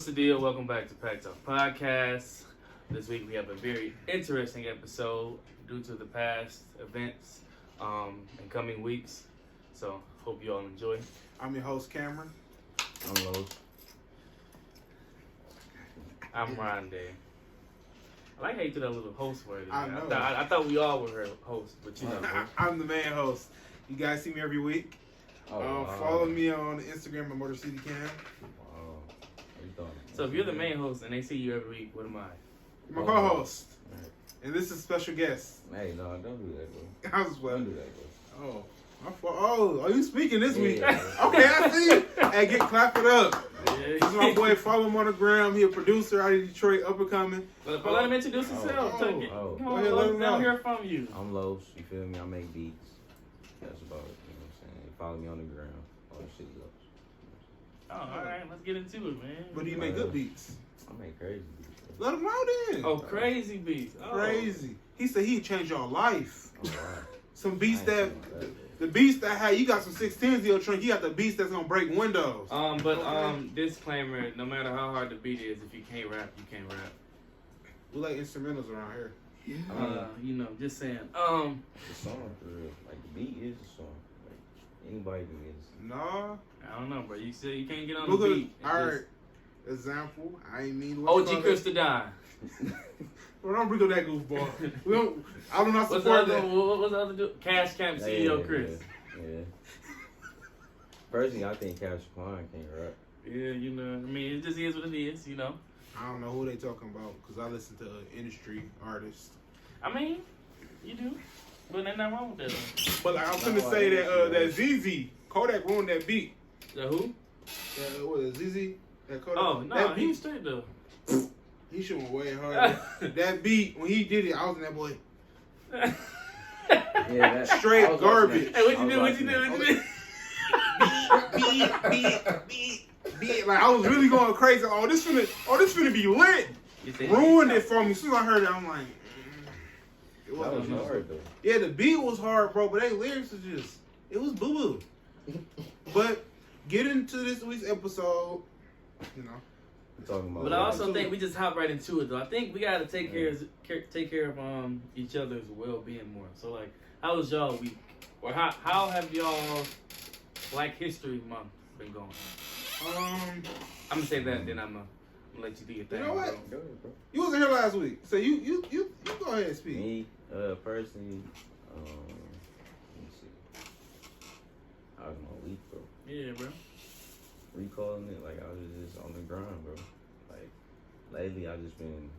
What's the deal? Welcome back to Pack Talk Podcast. This week we have a very interesting episode due to the past events in coming weeks. So hope you all enjoy. I'm your host, Cameron. I'm Lowe's. I'm Rondé. I like how you do that little host word. I know. I thought we all were her hosts, but you know. I'm the main host. You guys see me every week. Follow me on Instagram at Motor City Cam. So if you're the main host and they see you every week, what am I? My co-host. Right. And this is special guest. Hey, no, don't do that, I was bro. well. Don't do that, bro. Oh, my fault. Oh, are you speaking this week? Yeah. Okay, I see you. Hey, clap it up. Yeah. This is my boy. Follow him on the gram. He a producer out of Detroit, up and coming. But let him introduce himself. Oh. Go Go ahead, let him know. hear from you. I'm Lowe's, you feel me? I make beats. That's about it, you know what I'm saying? Follow me on the ground. All the shit Lowe's. Oh, all right, let's get into it, man. But do you make good beats? I make crazy beats, bro. Let him know then. Oh, crazy beats. Oh. Crazy. He said he'd change your life. Oh, wow. Some beats I that, ain't saying that. the beats that had, you got some 16s in your trunk, you got the beats that's gonna break windows. Disclaimer, no matter how hard the beat is, if you can't rap, you can't rap. We like instrumentals around here. Just saying. The song, for real. Like, the beat is the song. Like, anybody can get it. No. I don't know, bro. You said you can't get on Look the at, beat. alright. Example, I ain't mean OG Chris die. Well, don't bring up that goofball. We don't, I do not What's the support other? that. What's the other dude? Cash Camp CEO Chris. Yeah. Personally, I think Cash Klein can't rap. Yeah, it just is what it is, you know. I don't know who they talking about because I listen to industry artists. I mean, you do, but there's nothing wrong with that. Though. But like, I'm finna say that ZZ Kodak ruined that beat. The who? What is ZZ? That Kodak. Oh no, that he beat, was straight though. he should have way harder. That beat when he did it, I was in that boy. Yeah, Straight garbage. Hey, what you do? Beat. Like I was really going crazy. Oh, this finna be lit. Ruined it for me. As soon as I heard it, I'm like, it That was hard, though. Yeah, the beat was hard, bro, but they lyrics was just, it was boo boo. But get into this week's episode, you know. We're talking about But I also think we just hop right into it though. I think we gotta take care of each other's well being more. So like, how was y'all week? Or how have y'all Black History Month been going? I'm gonna say that, then I'm gonna let you do your thing. You know what? Go ahead, bro. You wasn't here last week, so you go ahead and speak. Me, personally, let me see. How was my week, bro? Yeah, bro. Recalling it, like I was just on the grind, bro. Like lately, I've just been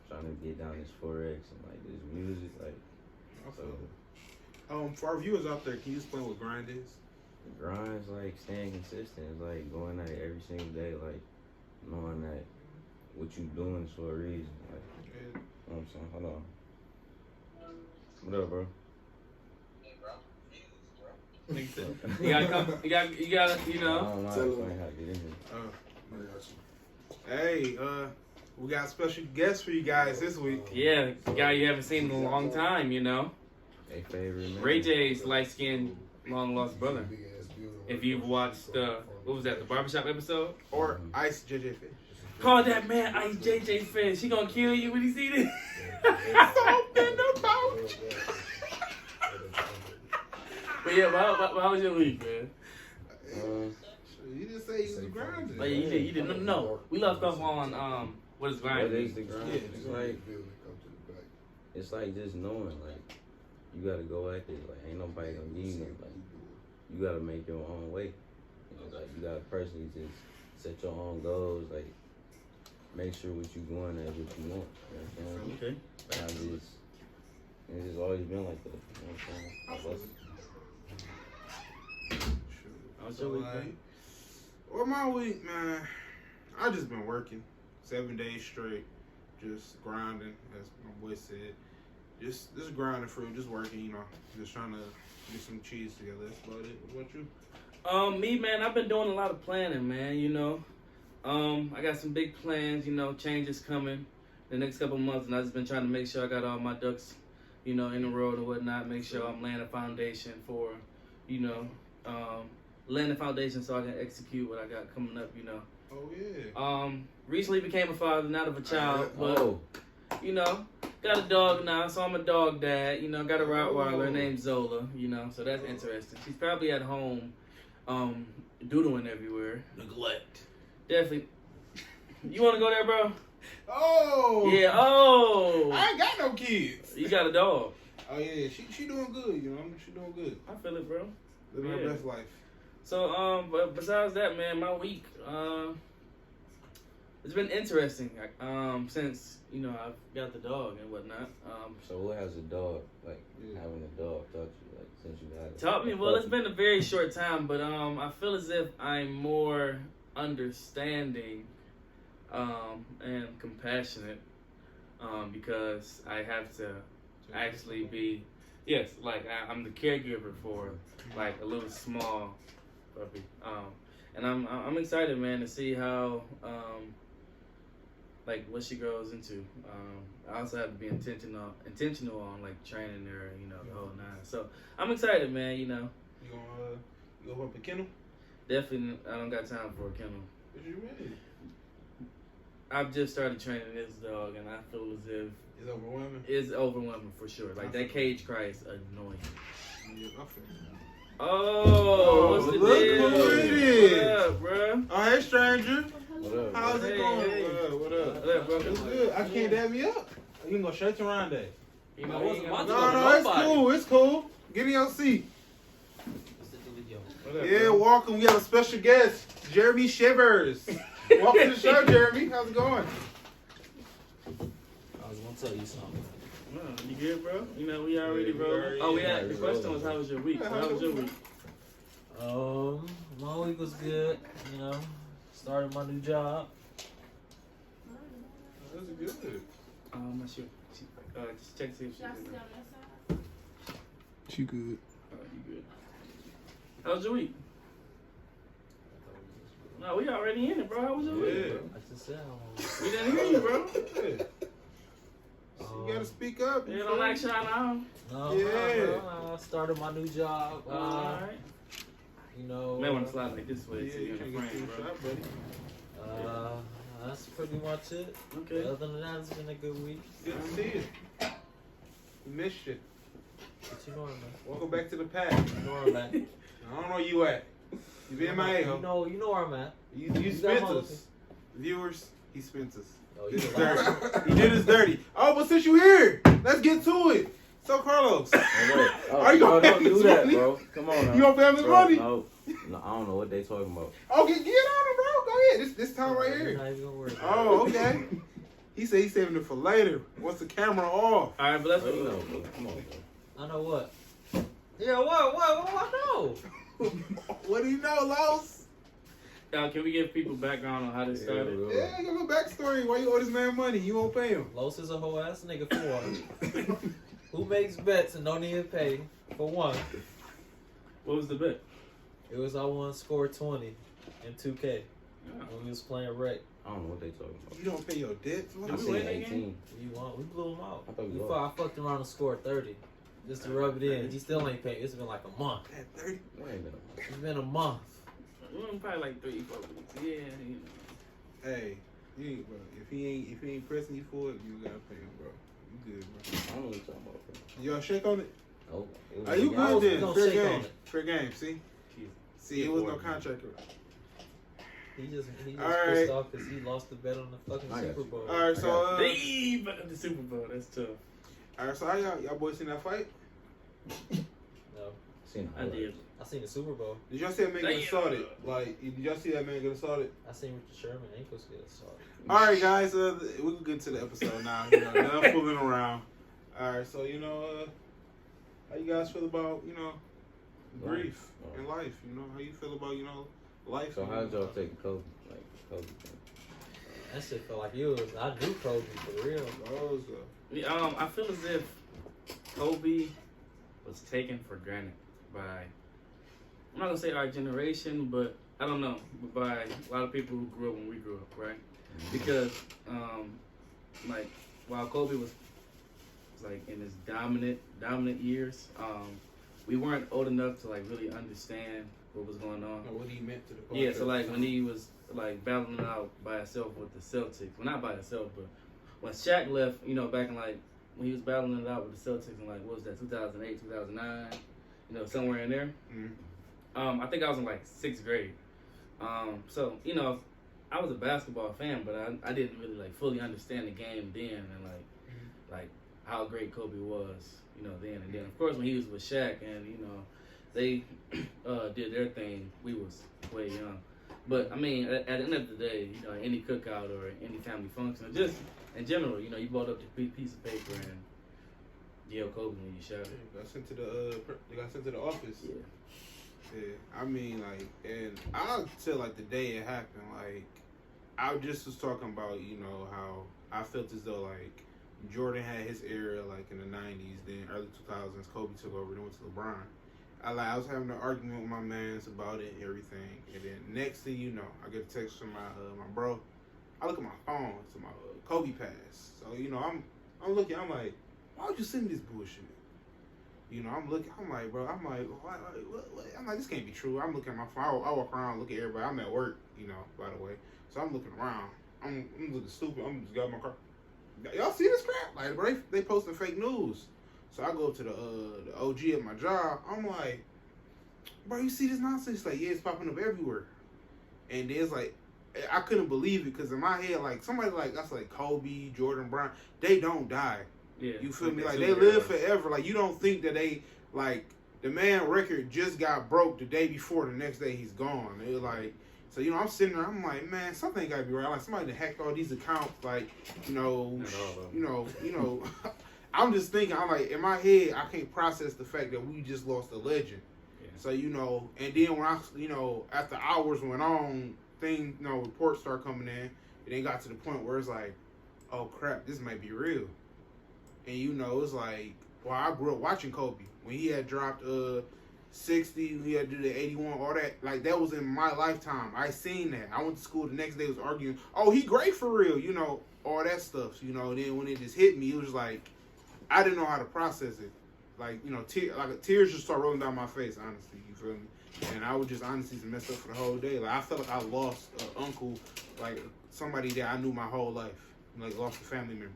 trying to get down this Forex and like this music, like. So, For our viewers out there, can you explain what grind is? the grind's like staying consistent. It's like going at it every single day, like knowing that what you doing is for a reason. Like, you know what I'm saying? Hold on. What up, bro? You gotta come. You gotta. You I know. don't know how to explain how to get in here. Hey, we got a special guest for you guys this week. Yeah, the guy you haven't seen in a long time. You know, They favorite man. Ray J's light-skinned, long-lost brother. If you've watched what was that? The barbershop episode. Or Ice JJ Fish. Call that man Ice JJ Fish. He gonna kill you when he see this. Something about you. But yeah, how was your week, man? You didn't say you was grinding. Like, you did. No, we left off on what is What grinding. is the grind? Yeah. It's like just knowing, like, you gotta go at it. Like, ain't nobody gonna give you nothing. Like, you gotta make your own way. You know, like, you gotta personally just set your own goals. Like, make sure what you going at what you want. You know what I'm saying? Okay. It's just always been like that. You know what I'm saying? How's your week, man? Well, my week, man, I just been working 7 days straight, just grinding, as my boy said. Just grinding for just working, you know, just trying to get some cheese together. That's about it. What about you? Me, man, I've been doing a lot of planning, man, you know. I got some big plans, you know, changes coming the next couple months, and I've just been trying to make sure I got all my ducks, you know, in the road and whatnot, make sure I'm laying a foundation for, you know, laying the foundation so I can execute what I got coming up, you know, Oh yeah. Recently became a father, not of a child, but Oh, you know, got a dog now, so I'm a dog dad. You know, got a Rottweiler named Zola. You know, so that's interesting. She's probably at home, doodling everywhere. Neglect. Definitely. You want to go there, bro? Oh. Yeah. Oh. I ain't got no kids. You got a dog. Oh yeah, she doing good. You know, she doing good. I feel it, bro. Living her best life. So, but besides that, man, my week, it's been interesting. Since you know I've got the dog and whatnot. so what has a dog, like, having a dog taught you, like, since you had it? Taught me, well, it's been a very short time, but I feel as if I'm more understanding and compassionate because I have to actually be, yes, like I'm the caregiver for like a little small puppy, and I'm excited, man, to see how like what she grows into. I also have to be intentional on like training her, you know, the whole nine. So I'm excited, man. You know, You gonna up a kennel? definitely I don't got time for a kennel. What you mean? I've just started training this dog, and I feel as if It's overwhelming. it's overwhelming for sure. Like that cage cry is annoying. Yeah, I feel it. Oh, what's the look deal? who it is. What up, bro? Oh, hey, stranger. What up? How's it Hey, going? hey. What up? What up, bro? It's good. I can't dab me up. You can go straight to Rondé. You know, I wasn't you about to got- go. No, it's nobody. cool. It's cool. Get in your seat. What up, Yeah, bro? welcome. We have a special guest, Jeremy Shivers. Welcome to the show, Jeremy. How's it going? I was gonna tell you something. No, you good, bro? You know, we already Yeah, rolling. Oh, yeah, the question was, how was your week? Yeah, How was your week? My week was good. You know, started my new job. That's good. I'm not sure. Just check to see if she's in there. She good. Oh, you good? How was your week? No, we already in it, bro. How was your week? Yeah. I just said I We didn't hear you, bro. Yeah. You gotta speak up. Yeah, don't act shy now. No, Yeah. I started my new job. Alright. You know, May want to slide like this way Yeah, so you you're can't in get the frame, too bro. shot, buddy. that's pretty much it. Okay. Other than that, it's been a good week. Good to see you. We missed you. But you know where I'm Welcome back to the pack. at. You know where I'm at. I don't know where you at. You been MIA, ho. You know where I'm at. You You spent got us. Viewers, he spent us. Oh, Did you us know. dirty. He did us dirty. Oh, but since you here, let's get to it. So, Carlos, Are you gonna don't pay do this that, money? bro? Come on now. you gonna pay him this Bro, money? No, I don't know what they talking about. Okay, get on it, bro. Go ahead. This time right You're here. not even gonna worry about Oh, okay. He said he's saving it for later. Once the camera off. Alright, but let's Bro, you go. know, bro. Come on, bro. it. I know what. Yeah, what? I know. What do you know, Los? Can we give people background on how this started? bro. Yeah, give him a backstory. Why you owe this man money? You won't pay him. Los is a whole ass nigga for one. Who makes bets and don't even pay for one? What was the bet? It was I won score 20 in 2K when we was playing rec. I don't know what they talking about. You don't pay your debts. I we seen win that 18. You won? We blew him out. I thought we We lost. I fucked around and scored 30 just to rub it in. He still ain't paid. It's been like a month. At 30. That ain't been It's been a month. We won probably like 3-4 weeks. Yeah, you know. Hey, you ain't, bro. If he ain't pressing you for it, you gotta pay him, bro. You good, bro. I don't know what you're talking about, bro. You all shake on it? Nope. It was Are you a good game. then? Don't Fair shake game. on it. Fair game. See? See, it was no contract. He just All right. pissed off because he lost the bet on the fucking I got Super you. Bowl. All right, so The Super Bowl, that's tough. all right, so how y'all boys seen that fight? No, Seen I did. I seen the Super Bowl. Did y'all see that man get Damn. assaulted? Like, did y'all see that man get assaulted? I seen Richard Sherman ankles get assaulted. All right, guys, we can get to the episode now. You know, enough fooling around. All right, so how you guys feel about grief in life? You know, how you feel about life? So how did y'all take Kobe? Like Kobe thing? That shit felt like it was. I knew Kobe for real. Bros, Yeah, I feel as if Kobe was taken for granted by, I'm not gonna say our generation, but I don't know, but by a lot of people who grew up when we grew up, right? Because, like, while Kobe was like in his dominant years, we weren't old enough to like really understand what was going on. What he meant to the podcast. Yeah, so like when he was like battling out by himself with the Celtics, well not by himself, but when Shaq left, you know, back in like when he was battling it out with the Celtics in like what was that, 2008, 2009, you know, somewhere in there. Mm-hmm. I think I was in like 6th grade. So you know, I was a basketball fan, but I didn't really like fully understand the game then, and like how great Kobe was, you know, then. And then of course when he was with Shaq, and you know, they did their thing, we was way young. But I mean, at the end of the day, you know, any cookout or any family function, or just in general, you know, you brought up the piece of paper and yelled Kobe when you shouted. Got sent to the office. Yeah. Yeah, I mean, like, and I'll tell, like, the day it happened, like, I just was talking about, you know, how I felt as though, like, Jordan had his era, like, in the 90s, then early 2000s, Kobe took over, then went to LeBron. I was having an argument with my mans about it and everything, and then next thing you know, I get a text from my bro. I look at my phone, it's my Kobe pass. So, you know, I'm looking, I'm like, why would you send me this bullshit? You know, I'm looking, I'm like, bro, I'm like, what? I'm like, this can't be true. I'm looking at my phone, I walk around, look at everybody. I'm at work, you know, by the way. So I'm looking around. I'm looking stupid. I'm just got my car. Y'all see this crap? Like, bro, they posting fake news. So I go up to the OG at my job. I'm like, bro, you see this nonsense? Like, yeah, it's popping up everywhere. And there's like, I couldn't believe it because in my head, like, somebody like, that's like Kobe, Jordan, Bryant, they don't die. Yeah, you feel me? Like, they live forever. Like, you don't think that they, like, the man record just got broke the day before, the next day he's gone. It was like, so, you know, I'm sitting there, I'm like, man, something got to be right. Like, somebody that hacked all these accounts, like, you know, I'm just thinking, I'm like, in my head, I can't process the fact that we just lost a legend. Yeah. So, you know, and then when I, you know, after hours went on, reports start coming in, and then got to the point where it's like, oh crap, this might be real. And you know, it's like, well, I grew up watching Kobe when he had dropped 60, he had to do the 81, all that. Like, that was in my lifetime. I seen that. I went to school the next day, was arguing, oh, he great for real, you know, all that stuff. You know, and then when it just hit me, it was like, I didn't know how to process it. Like, you know, tears just start rolling down my face, honestly, you feel me? And I was just honestly messed up for the whole day. Like, I felt like I lost an uncle, like somebody that I knew my whole life. Like, lost a family member.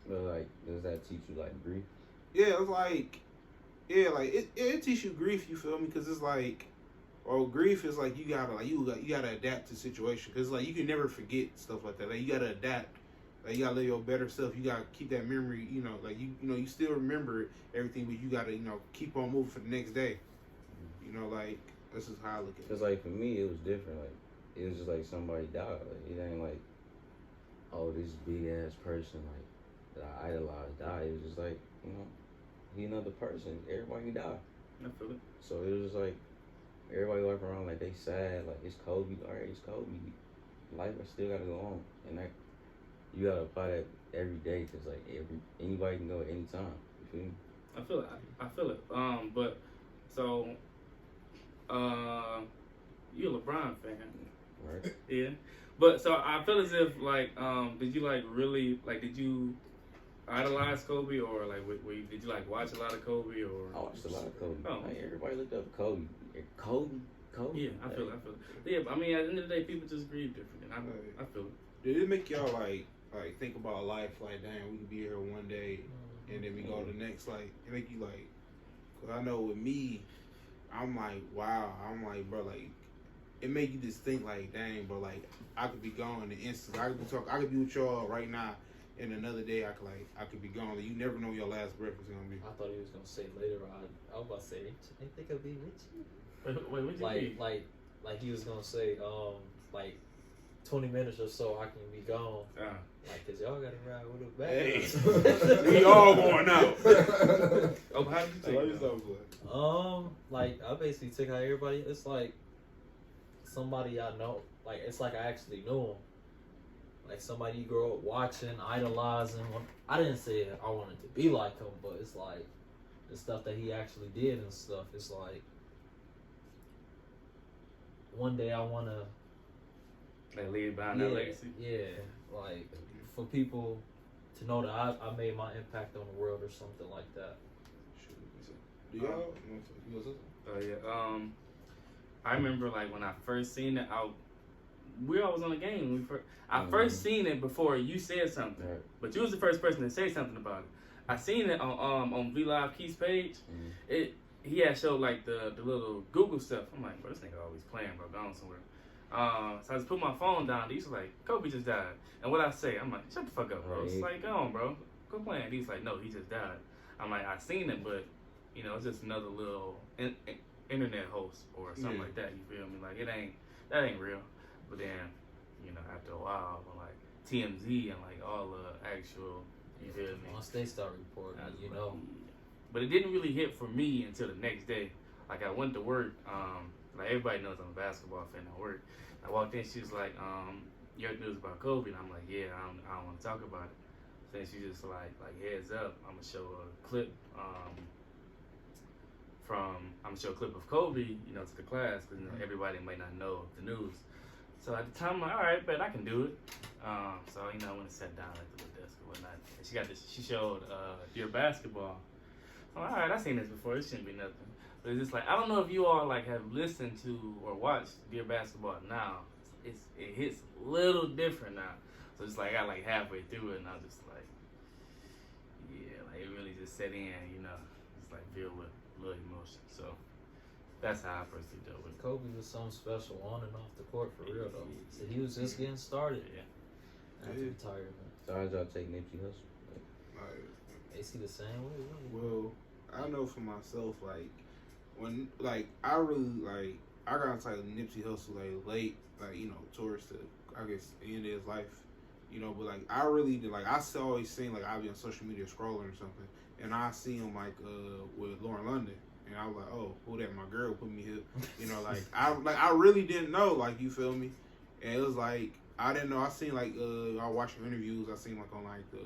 But like, does that teach you like grief? Yeah, it's like, it teach you grief. You feel me? Because it's like, grief is like you gotta adapt to the situation. Because like you can never forget stuff like that. Like you gotta adapt. Like you gotta live your better self. You gotta keep that memory. You know, like you know you still remember everything, but you gotta keep on moving for the next day. You know, like this is how I look at it. Because like for me, it was different. Like it was just like somebody died. Like it ain't like, oh, this big ass person like that I idolized died. It was just like, you know, he another person. Everybody can die. I feel it. So it was just like everybody walking around like they sad. Like it's Kobe. All right, it's Kobe. Life still gotta go on, and that you gotta apply that every day. Cause like anybody can go at any time. You feel me? I feel it. I feel it. But so, you're a LeBron fan, right? Yeah. But so I feel as if like, did you like really like? Did you idolize Kobe, or like did you like watch a lot of Kobe, or? I watched a lot of Kobe. Oh. Like, everybody looked up to Kobe. Kobe. Yeah, I feel it. Yeah, but I mean, at the end of the day, people just grieve different, and I feel it. Did it make y'all like think about life? Like, damn, we could be here one day, and then we go to the next. Like, it make you like, cause I know with me, I'm like, wow. I'm like, bro, like, it make you just think like, dang, bro, like, I could be gone in an instant. I could be with y'all right now. And another day, I could be gone. Like, you never know your last breath is gonna be. I thought he was gonna say later on. I was about to say, they think I'll be with you. Wait, what you mean? Like he was gonna say, like 20 minutes or so I can be gone. Like, cause y'all gotta ride with a bag. Hey, we all going out. Oh, how did you take it? Like I basically took how everybody. It's like somebody I know. Like it's like I actually knew him. Like somebody you grow up watching, idolizing. I didn't say I wanted to be like him, but it's like the stuff that he actually did and stuff. It's like one day I want to leave behind that legacy. Yeah, like for people to know that I made my impact on the world or something like that. Do y'all? Oh yeah. I remember like when I first seen it. We always on the game. I first seen it before you said something, Right. but you was the first person to say something about it. I seen it on V Live Keith's page. He had showed like the little Google stuff. I'm like, bro, this nigga always playing, bro, gone somewhere. So I just put my phone down. He's like, Kobe just died. And what I say, I'm like, shut the fuck up, bro. It's like, go on, bro, go playing. He's like, no, he just died. I'm like, I seen it, but you know, it's just another little internet host or something like that. You feel me? Like that ain't real. But then, you know, after a while, when like TMZ and like all the actual, you feel me? Once they start reporting, you know. But it didn't really hit for me until the next day. Like I went to work. Like everybody knows I'm a basketball fan at work. I walked in, she was like, "You heard news about Kobe?" And I'm like, "Yeah, I don't want to talk about it." Then she just like heads up, I'm gonna show a clip. I'm gonna show a clip of Kobe, you know, to the class because you know, everybody might not know the news. So at the time, I'm like, all right, bet I can do it. So you know, I went and sat down at the little desk or whatnot. And she got this. She showed Dear Basketball. I'm like, all right, I've seen this before. This shouldn't be nothing. But it's just like I don't know if you all like have listened to or watched Dear Basketball now. It hits a little different now. So it's like I got like halfway through it and I was just like, yeah, like it really just set in, you know, it's like filled with a little emotion. So that's how I personally dealt with it. Kobe was something special on and off the court for real though. So he was just getting started after retirement. So how'd y'all take Nipsey Hussle? They see the same way. Well, I know for myself, like when I really I got into Nipsey Hussle late, you know, towards the I guess the end of his life, you know. But I really did I always seen I'd be on social media scrolling or something, and I see him with Lauren London, and I was like, oh, who that? My girl put me here, you know. I really didn't know, you feel me, and it was I didn't know. I seen I watched some interviews. I seen on the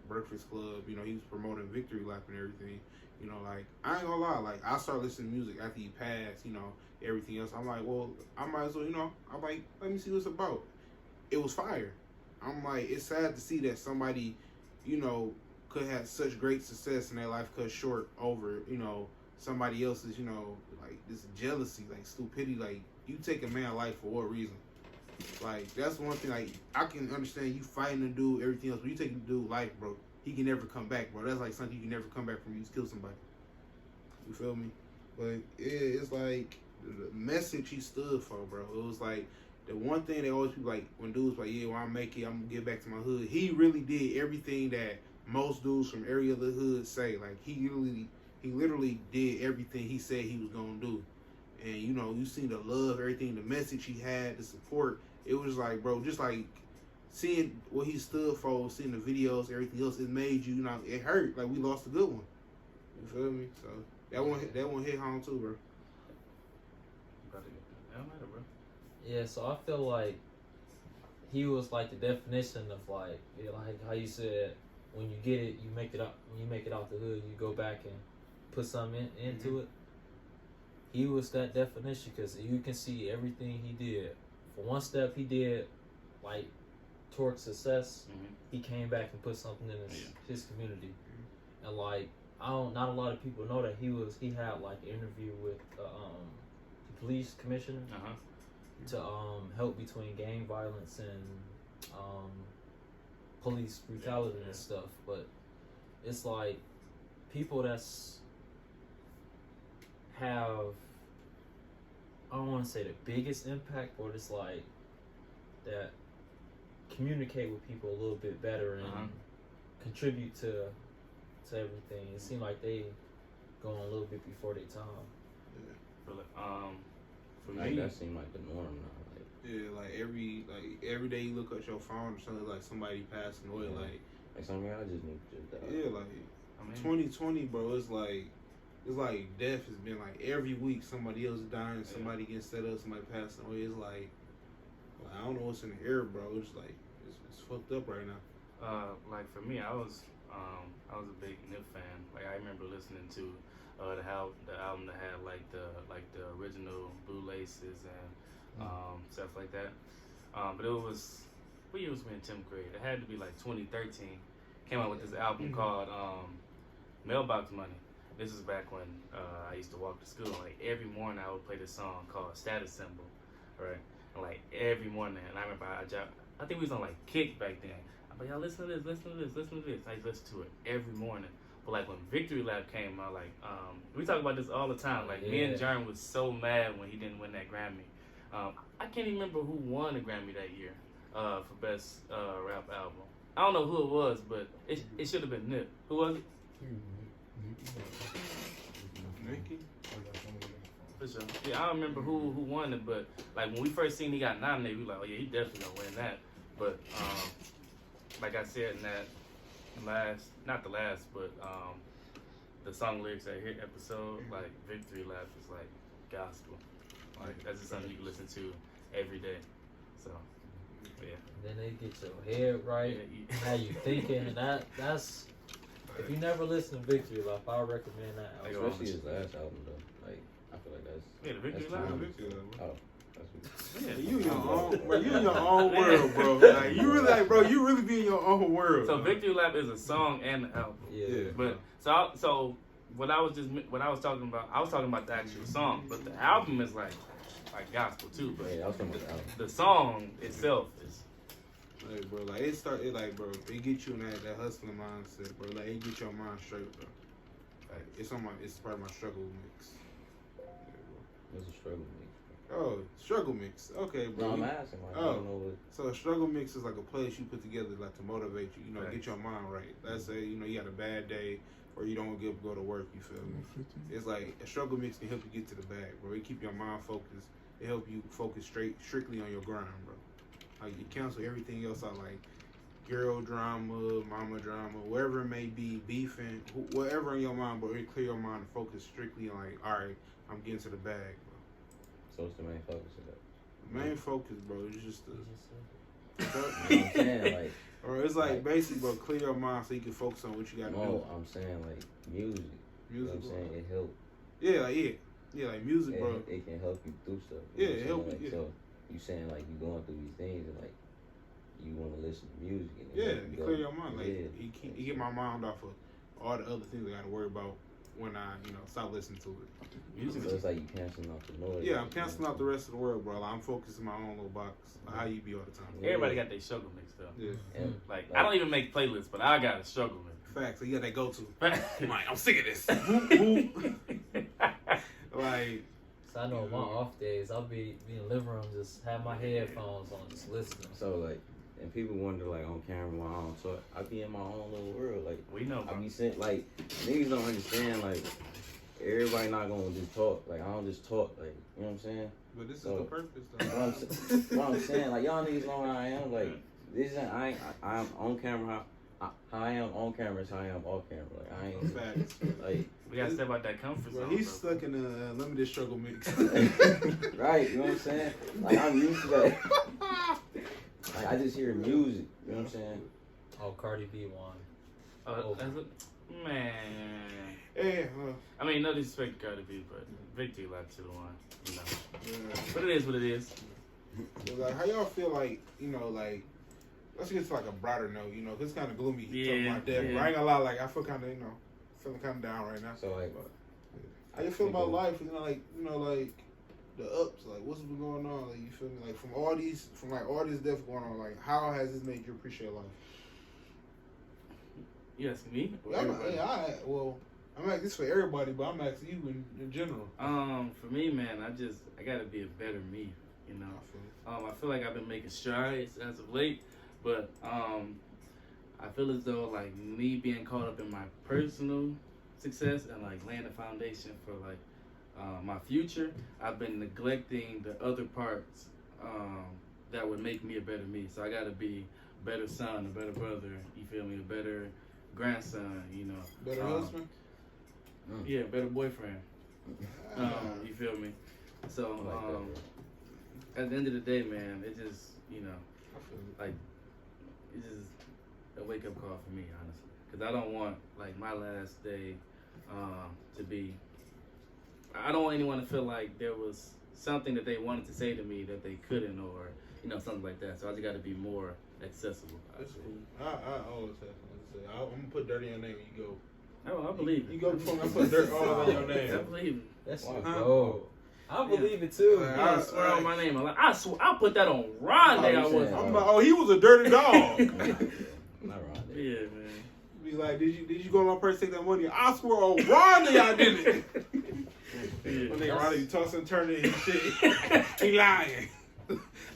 Breakfast Club. You know, he was promoting Victory Lap and everything. You know, I ain't gonna lie. I started listening to music after he passed. You know, everything else. I'm like, well, I might as well. You know, I'm like, let me see what it's about. It was fire. I'm like, it's sad to see that somebody, you know, could have such great success in their life cut short over, you know, somebody else's, you know, this jealousy, stupidity. You take a man's life for what reason? That's one thing, I can understand you fighting a dude, everything else, but you take a dude life, bro, he can never come back, bro. That's something you can never come back from. You kill somebody. You feel me? But yeah, it's the message he stood for, bro. It was the one thing they always be when dudes yeah, when I make it, I'm gonna get back to my hood. He really did everything that most dudes from every other hood say. He literally did everything he said he was gonna do. And you know, you seen the love, everything, the message he had, the support. It was bro, just seeing what he stood for, seeing the videos, everything else, it made you know, it hurt. We lost a good one. You feel me? So that one hit home too, bro. Yeah, so I feel he was the definition of how you said when you get it, you make it out. When you make it out the hood, you go back and put something into it. He was that definition because you can see everything he did. For one step, he did towards success. He came back and put something in his community, and not a lot of people know that he had an interview with the police commissioner to help between gang violence and police brutality and stuff. But it's people that's have, I don't want to say the biggest impact, but it's that communicate with people a little bit better and contribute to everything. It seemed they going a little bit before their time. Yeah. For me, that seemed like the norm now. Yeah, every day you look at your phone or something somebody passing away. Something I just knew just that. Yeah, 2020, bro. It's death has been every week somebody else dying, somebody getting set up, somebody passing away. It's I don't know what's in the air, bro. It's it's fucked up right now. For me, I was a big Nip fan. I remember listening to the album that had the original Blue Laces and stuff like that. But it was, what year was we in 10th grade? It had to be 2013. Came out with this album called Mailbox Money. This is back when I used to walk to school. Like every morning, I would play this song called "Status Symbol," right? And like every morning, and I remember I think we was on like Kick back then. I'm like, y'all listen to this, listen to this, listen to this. I used to listen to it every morning. But like when Victory Lap came out, like we talk about this all the time. Like me and Jern was so mad when he didn't win that Grammy. I can't even remember who won the Grammy that year for best rap album. I don't know who it was, but it should have been Nip. Who was it? Nicki? For sure. Yeah, I don't remember who won it, but like when we first seen he got nominated, we were like, oh yeah, he definitely gonna win that. But like I said in that not the last, but the song lyrics that hit episode, like Victory Lap is like gospel. Like that's just something you can listen to every day. So yeah. And then they get your head right, how you thinking, and that's if you never listen to Victory Lap, I recommend that album. Especially his last album though. Like I feel like that's Yeah, the Victory that's Lap. true. Oh, that's what Yeah. You in your own, bro. You in your own world, bro. Like you really, like, bro. You really be in your own world. So bro. Victory Lap is a song and an album. Yeah. But so what I was talking about the actual song, but the album is like gospel too. But Yeah, I was talking about the album. the song itself is Like, bro, like bro, it get you in that hustling mindset, bro. Like it get your mind straight, bro. Like it's part of my struggle mix. Yeah, It's a struggle mix. bro. Oh, struggle mix. Okay, bro. No, I'm asking. Like, I Oh. don't know what. So a struggle mix is like a place you put together like to motivate you, Right. get your mind right. Let's say, you had a bad day or you don't want to go to work, you feel me? It's like a struggle mix can help you get to the bag, bro. It keep your mind focused. It help you focus strictly on your grind, bro. Like you cancel everything else out, like girl drama, mama drama, whatever it may be, beefing, whatever in your mind, bro. It clear your mind and focus strictly on like, all right, I'm getting to the bag, bro. So what's the main focus of that? Main focus, bro, is just the. You know what I'm saying? Like, Or it's like basically, bro, clear your mind so you can focus on what you gotta do. no, I'm saying like music. You know Music, what I'm bro. saying? It helps. Yeah, like music, bro. It can help you through stuff. Yeah, You know it help what I'm you, saying? Like, so you saying like you going through these things and like you want to listen to music and Yeah, help you it go. clear your mind. Like Yeah. it get my mind off of all the other things I gotta worry about when I, stop listening to it. music. So it's like you canceling out the noise. Yeah, I'm canceling out the rest of the world, bro. Like, I'm focused in my own little box. Like how you be all the time. Everybody got their struggle mix though. Yeah. And, Like I don't even make playlists, but I got a struggle mix. Facts. So you got that go to. Like, I'm sick of this. Whoop, whoop. Like, So I know on my off days, I'll be in the living room, just have my headphones on, just listening. so like, and people wonder like on camera why I don't talk. I be in my own little world. Like we know, I bro. be saying like niggas don't understand like everybody not gonna just talk. Like I don't just talk. Like you know what I'm saying? but this is So- the purpose, What I'm saying, like y'all niggas know how I am. Like this isn't I'm on camera. How I am on camera is how I am off camera. Like I ain't Facts. like We gotta step out that comfort Bro, zone. he's bro. stuck in a limited struggle mix. right. You know what I'm saying? Like I'm used to that. Like I just hear music. You know what I'm saying? Oh, Cardi B won. Oh, that's a, man. Yeah, I mean, no disrespect to Cardi B, but Victory Lap to the one, you know. yeah. But it is what it is. So, like, how y'all feel like, like, let's get to like a brighter note, cause it's kind of gloomy talking Yeah, about death. yeah. But I ain't gonna lie, like, I feel kind of, feeling kind of down right now. So like, How you feel about life? Like the ups, like what's been going on? Like you feel me? Like from all this death going on, like how has this made you appreciate life? You asking me? Or I'm everybody? asking this for everybody, but I'm asking you in general. For me, man, I gotta be a better me, you know. I feel I feel like I've been making strides as of late, but I feel as though like me being caught up in my personal success and like laying the foundation for like my future, I've been neglecting the other parts that would make me a better me. So I gotta be a better son, a better brother, you feel me, a better grandson, you know. better husband. Yeah, better boyfriend. You feel me? So I like that, bro. at the end of the day, man, it just, you know, I feel it. like, it's just a wake up call for me, honestly. Because I don't want, like, my last day to be, I don't want anyone to feel like there was something that they wanted to say to me that they couldn't, or, you know, something like that. So I just got to be more accessible. That's cool. I always have something to say. I'm gonna put dirty on your name when you go. Oh, I believe it. You go before I put dirt all over your I name. believe it. That's Wow. gold. I believe it too. I swear on my name. I swear, I put that on Ron Day. I was. I'm like, oh, he was a dirty dog. Not wrong. Yeah, man. Be like, did you go in my purse take that money? I swear on Ronnie I did it. When they Ronnie tossing and turning his shit, he lying.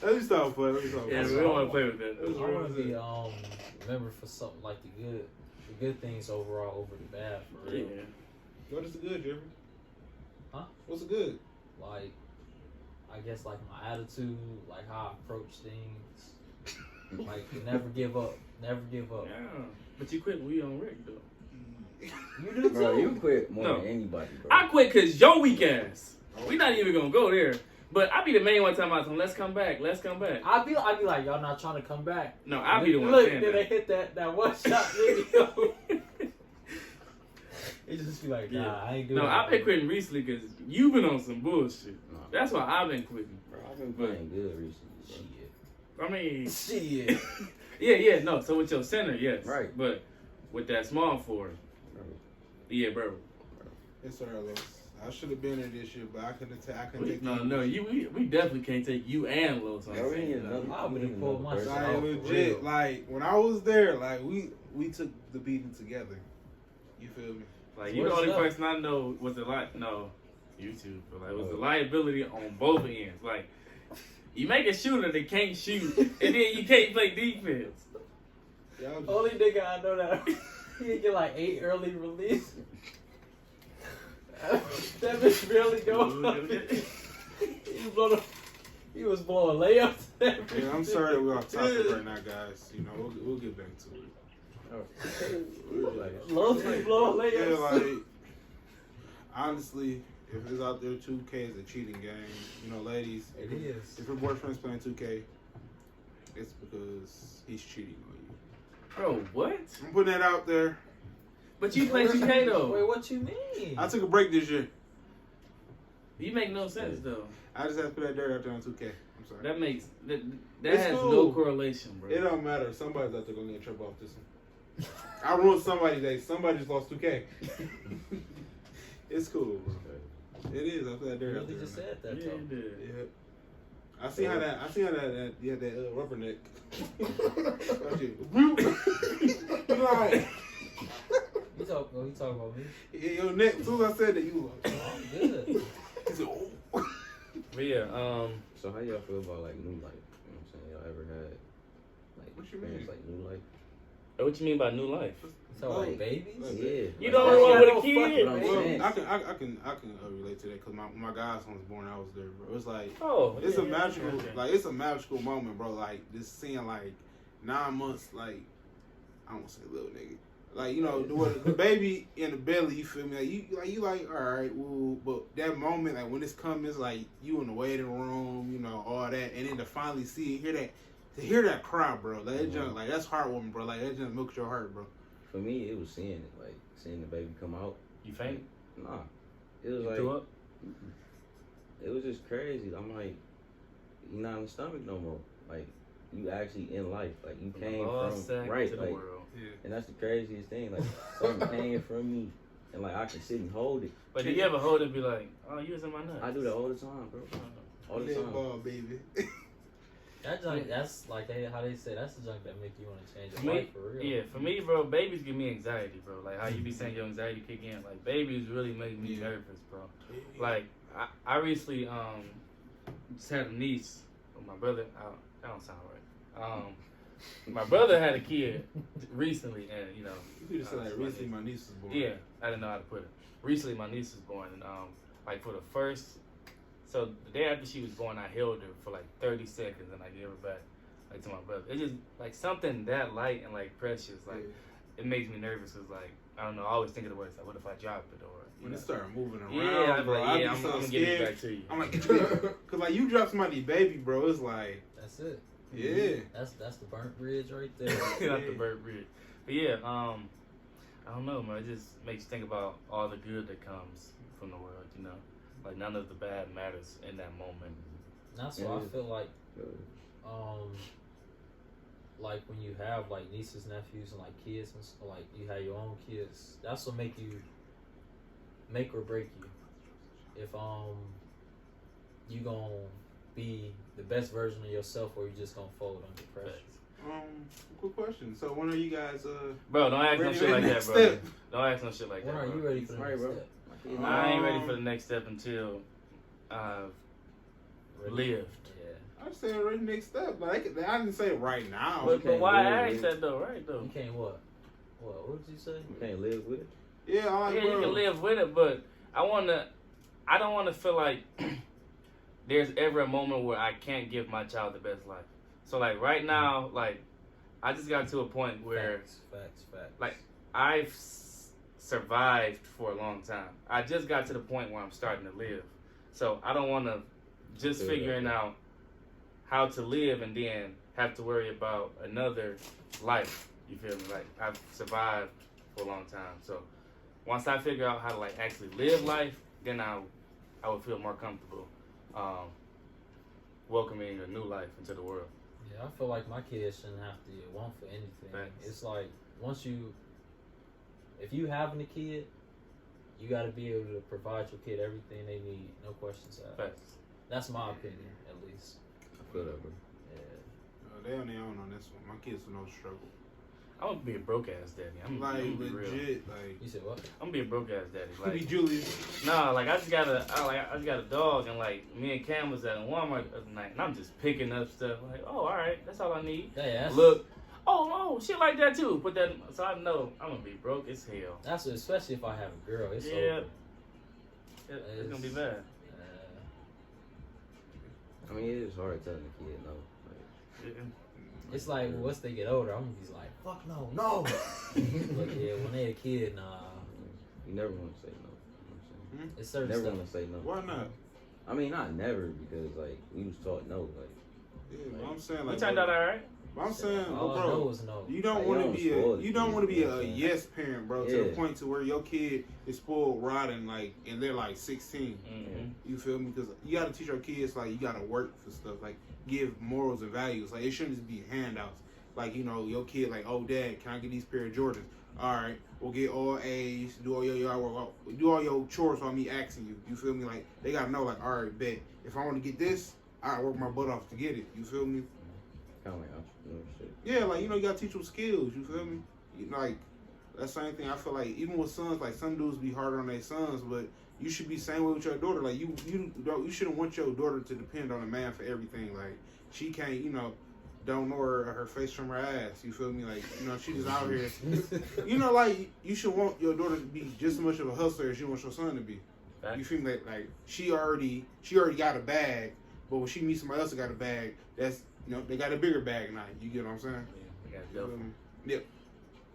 Let me stop playing. Yeah, we don't want to play with that. I want to be remembered for something like the good things overall over the bad for real. Yeah. What is the good, Jeffrey? Huh? What's the good? Like, I guess like my attitude, like how I approach things, like never give up, never give up. Yeah. But you quit when we on Rick though. You do too. Bro, you quit more No. than anybody, bro. I quit because your weak ass. We not even gonna go there. But I be the main one talking about let's come back, let's come back. I'd be like, y'all not trying to come back. No, I be the one Look, saying then they that. hit that one shot video. It just be like, nah, I ain't doing No, that. I've been quitting recently because you've been on some bullshit. No. That's why I've been quitting. Bro, I've been playing good recently. Shit. I mean, Shit. yeah, no. So with your center, yes. Right. But with that small forward, Bro. yeah, bro. It's early. I should have been there this year, but I couldn't take No, we definitely can't take you and Los. Bro, we need another. I we would've need pulled another myself person. Like for legit, real. like when I was there, like we took the beating together. You feel me? Like you the What's only up? person I know was YouTube, but like was the liability on both ends. Like you make a shooter that can't shoot, and then you can't play defense. Y'all just- Only nigga I know that he get like 8 early release. That bitch barely going. He was blowing layups. Yeah, I'm sorry that we're off topic right now, guys. You know, we'll get back to it. Low-key blowing layups. Yeah, like honestly, if it's out there 2K is a cheating game, you know, ladies. It is. If your boyfriend's playing 2K, it's because he's cheating on you. Bro, what? I'm putting that out there. But you play 2K though. Wait, what you mean? I took a break this year. You make no sense though. I just have to put that dirt out there on 2K. I'm sorry. That makes that It's has cool. no correlation, bro. It don't matter. Somebody's out there gonna get in trouble off this one. I ruined somebody's day. Somebody just lost 2K. It's cool, bro. It is. I put that You dirt out really there. just man. said that Yeah, though. you did. Yeah. I see how that you had that rubber neck. That shit. Like, You talking about me? yeah, your neck. As soon as I said that, you was like, Oh, I'm good. he said, oh. But yeah, So how y'all feel about like new life? You know what I'm saying? Y'all ever had like What you experience mean? like new life? what you mean by new life? You talking like babies? Yeah. You like, the only that's- one with a no kid. fucking Well, Well, saying. I can relate to that because when my godson was born, I was there, bro. It's like Oh, it's yeah, a magical, okay. like it's a magical moment, bro. Like just seeing like 9 months, like I don't want to say little nigga, like you know the baby in the belly. You feel me? Like you like all right, well, but that moment, like when it's coming, it's like you in the waiting room, you know, all that, and then to finally see it, hear that cry, bro. Like that junk, like that's heartwarming, bro. Like that just milks your heart, bro. For me, it was seeing it, like seeing the baby come out. You faint? Nah, it was You like threw up? it was just crazy. I'm like, you're not in the stomach no more. Like you actually in life. Like you came Lost from sack right. to the Like, world. Yeah. and that's the craziest thing. Like something came from me, and like I can sit and hold it. But do you ever hold it and be like, oh, you was in my nuts? I do that all the time, bro. All the Little time. ball, baby. That junk, that's like how they say that's the junk that make you want to change For your me, life for real. yeah, for me, bro, babies give me anxiety, bro. Like how you be saying your anxiety kick in. Like babies really make me Yeah. nervous, bro. Like I recently just had a niece with my brother. That don't sound right. My brother had a kid recently, and you know. You could have said like recently my niece was born. Yeah, I didn't know how to put it. Recently, my niece was born, and like for the first, so the day after she was born, I held her for like 30 seconds, and I gave her back like to my brother. It's just like something that light and like precious, like it makes me nervous. Cause like I don't know, I always think of the words like, what if I drop it or When know? it started moving around, Yeah, I'd be bro, like, I'd yeah, be I'm so gonna get it scared. back to you. I'm like, cause like you drop somebody baby, bro. It's like, That's it. yeah. That's the burnt bridge right there. Not the bird bridge. But yeah, I don't know, man. It just makes you think about all the good that comes from the world, you know? Like none of the bad matters in that moment. That's why I feel like like when you have like nieces, nephews, and like kids, and like you have your own kids, that's what make or break you. If you gonna be the best version of yourself, or you just gonna fold under pressure. Quick question. So when are you guys Bro, don't ask no ready shit for like the that, next bro. step? Don't ask no shit like When that, are bro. you ready for the Sorry, next bro. step? I ain't ready for the next step until I've lived. Yeah. I said already next step. Like I didn't say right now. But can't why live I with asked that though, right though? You can't what? What did you say? You can't live with it. Yeah, all right, Yeah, bro. you can live with it, but I don't wanna feel like there's ever a moment where I can't give my child the best life. So like right now, like I just got to a point where Facts. like I've survived for a long time. I just got to the point where I'm starting to live. So I don't want to just Yeah, figuring yeah. out how to live and then have to worry about another life. You feel me? Like I've survived for a long time. So once I figure out how to like actually live life, then I would feel more comfortable welcoming a new life into the world. Yeah, I feel like my kids shouldn't have to want for anything. Facts. It's like if you having a kid, you got to be able to provide your kid everything they need, no questions asked. Facts. That's my opinion, at least. I feel that, bro. Yeah. They on their own on this one. My kids will no struggle. I'm gonna be a broke ass daddy. I'm Like gonna be real. legit, like You said what? I'm gonna be a broke ass daddy. you be Like Julius. nah, like I just got a dog, and like me and Cam was at Walmart the other night, and I'm just picking up stuff. Like, oh, all right, that's all I need. Yeah, that's, Look, oh, shit like that too. Put that, so I know I'm gonna be broke as hell. That's what, especially if I have a girl. It's Yeah. over. It's gonna be bad. I mean, it is hard telling a kid no. Like, Yeah. It's like once they get older, I'm gonna be like, fuck no. But yeah, when they a kid, nah. you never want to say no. You know what I'm It's saying? certain Never stuff. want to say no. Why not? I mean, not never, because like we was taught no. Like, Yeah, but I'm saying We like. turned out all right. I'm saying, All I know bro, is no. you don't Like, want you to don't be spoil the you don't kid, want to be you know a what I'm saying? yes parent, bro, to the Yeah. point to where your kid is spoiled rotten, like, and they're like 16. Mm-hmm. You feel me? Because you got to teach your kids like you got to work for stuff, like give morals and values. Like it shouldn't just be handouts. Like your kid like, oh dad, can I get these pair of Jordans? All right, we'll get all A's, do all your yard work, do all your chores while me asking you. You feel me? Like they gotta know, like, all right, bet if I want to get this, I work my butt off to get it. You feel me? kind of like entrepreneurship. Yeah, like you gotta teach them skills. You feel me? Like that same thing. I feel like even with sons, like some dudes be harder on their sons, but you should be same way with your daughter. Like you shouldn't want your daughter to depend on a man for everything. Like she can't, don't know her face from her ass. You feel me? Like she just out here. Like you should want your daughter to be just as much of a hustler as you want your son to be. Facts. You feel me? Like she already got a bag, but when she meets somebody else that got a bag, that's they got a bigger bag now. You get what I'm saying? Yeah, we got You feel dope. me? Yep.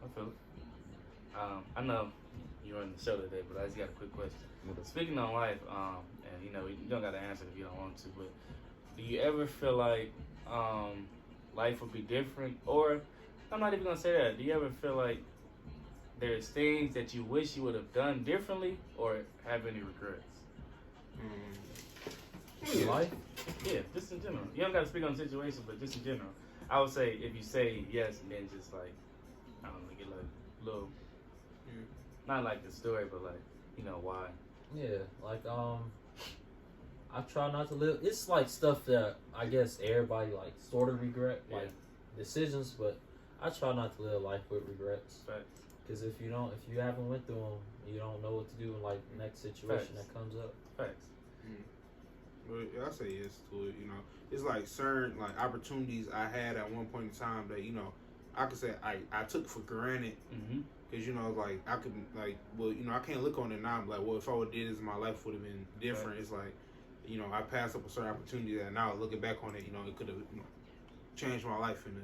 I feel it. I know you were on the show today, but I just got a quick question. Speaking on life, and you don't got to answer if you don't want to, but do you ever feel like life would be different? Or I'm not even gonna say that. Do you ever feel like there's things that you wish you would have done differently, or have any regrets? Life? Yeah, just in general. You don't got to speak on the situation, but just in general. I would say if you say yes and then just like, I don't know, get like a little, not like the story, but like, why. Yeah, like I try not to live. It's like stuff that I guess everybody like sort of regret, like decisions, but I try not to live life with regrets. Facts. Because if you haven't went through them, you don't know what to do in like the next situation Facts. that comes up. Facts. But I say yes to it. It's like certain like opportunities I had at one point in time that I could say I took for granted. Mm-hmm. Because like I could like I can't look on it now and be like, well, if I would have did this, my life would have been different. Right. It's like I passed up a certain opportunity that now looking back on it, it could have changed my life in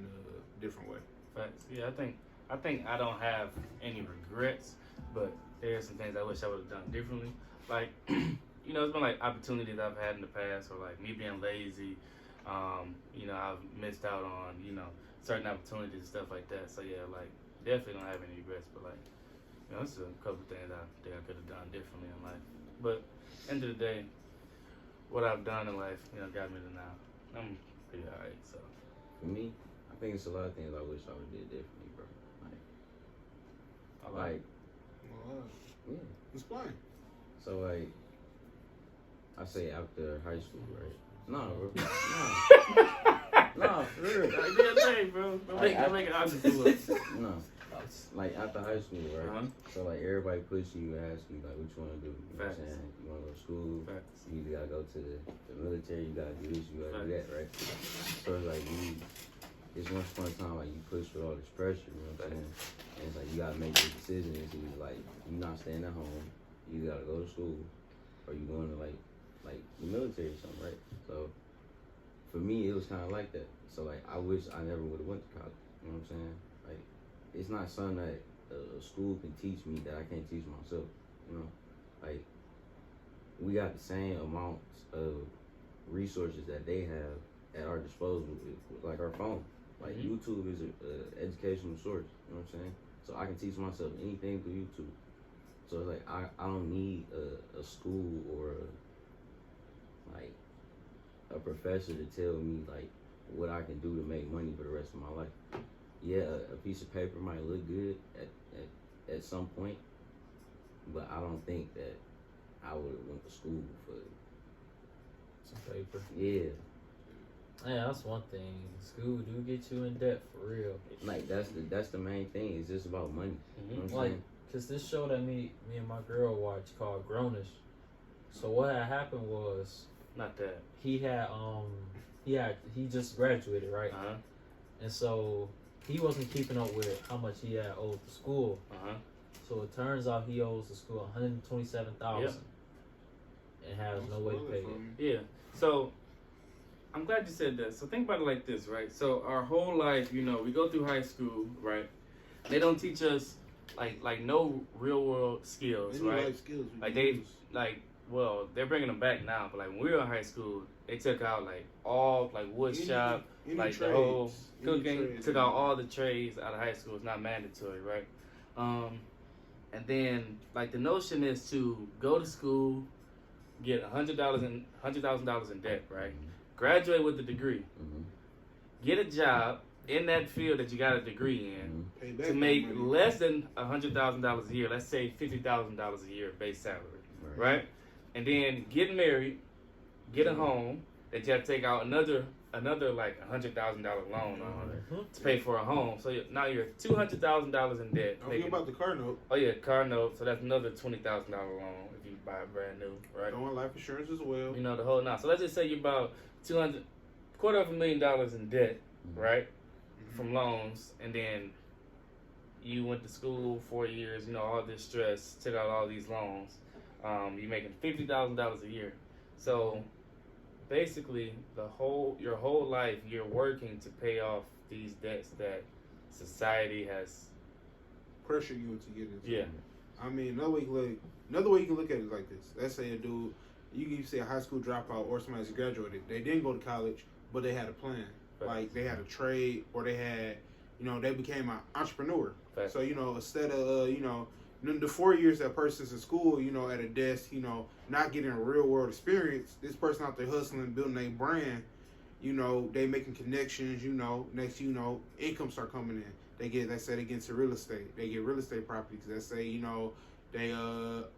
a different way. Facts. Yeah, I think I don't have any regrets, but there are some things I wish I would have done differently. Like it's been like opportunities I've had in the past, or like me being lazy. I've missed out on certain opportunities and stuff like that. So yeah, like definitely don't have any regrets, but like it's a couple things I think I could have done differently in life. But end of the day, what I've done in life, got me to now. I'm pretty alright. So For me, think it's a lot of things I wish I would have did differently, bro. Like, Well, yeah. explain. So like, I say after high school, right? No, bro. No, for real. Like, yeah, hey, bro. Don't make it obvious to us. No. Like after high school, right? Uh-huh. So like everybody pushing you, asking you like what you want to do. You know what I'm Facts. saying? You want to go to school. Facts. You either gotta go to the military. You gotta do this. You gotta do that, right? So it's like it's once upon a time like you push with all this pressure. You know what I'm saying? And it's like you gotta make your decision. It's either like you not staying at home. You gotta go to school, or you going to like the military or something, right? So for me, it was kind of like that. So like I wish I never would have went to college. You know what I'm saying? Like it's not something that a school can teach me that I can't teach myself. You know, like we got the same amounts of resources that they have at our disposal, with like our phone. Like YouTube is an educational source. You know what I'm saying? So I can teach myself anything through YouTube. So it's like I don't need a school or a professor to tell me like what I can do to make money for the rest of my life. Yeah, a piece of paper might look good at some point, but I don't think that I would have went to school for Some paper. yeah. Yeah, that's one thing. School do get you in debt for real. Like that's the main thing. It's just about money. You know what I'm Like, saying? cause this show that me and my girl watched called Grownish. So what had happened was Not that. he just graduated, right? Uh-huh. And so he wasn't keeping up with how much he had owed the school. Uh-huh. So it turns out he owes the school $127,000 and has no way to pay it. Yeah. So I'm glad you said that. So think about it like this, right? So our whole life, you know, we go through high school, right? They don't teach us like no real world skills, Any right? life skills we Like can they use. well, they're bringing them back now, but like when we were in high school, they took out like all like wood shop, Any like the trades, whole any cooking, trades, took out all the trades out of high school. It's not mandatory, right? And then like the notion is to go to school, get $100,000 in debt, right? Graduate with a degree, get a job in that field that you got a degree in, Pay back to that make money. less than $100,000 a year. Let's say $50,000 a year base salary, right? And then get married, get a home that you have to take out another like $100,000 loan on to pay for a home. So now you're $200,000 in debt. Don't forget about the car note. Oh yeah, car note. So that's another $20,000 loan if you buy it brand new, right? Throwing life insurance as well. You know the whole now. So let's just say you're about $250,000 in debt, right, from loans, and then you went to school 4 years. You know all this stress, took out all these loans. You're making $50,000 a year. So basically, your whole life, you're working to pay off these debts that society has Pressure you into getting into. Yeah. I mean, another way you can look at it is like this. Let's say a dude, you can say a high school dropout or somebody that's graduated. They didn't go to college, but they had a plan. Facts. Like they had a trade, or they had, they became an entrepreneur. Facts. So instead of the 4 years that person's in school, at a desk, not getting a real world experience, this person out there hustling, building a brand, they making connections, next income start coming in. Let's say they get into real estate. They get real estate properties. Let's say, they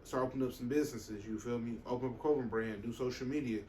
start opening up some businesses, you feel me? Open up a clothing brand, do social media.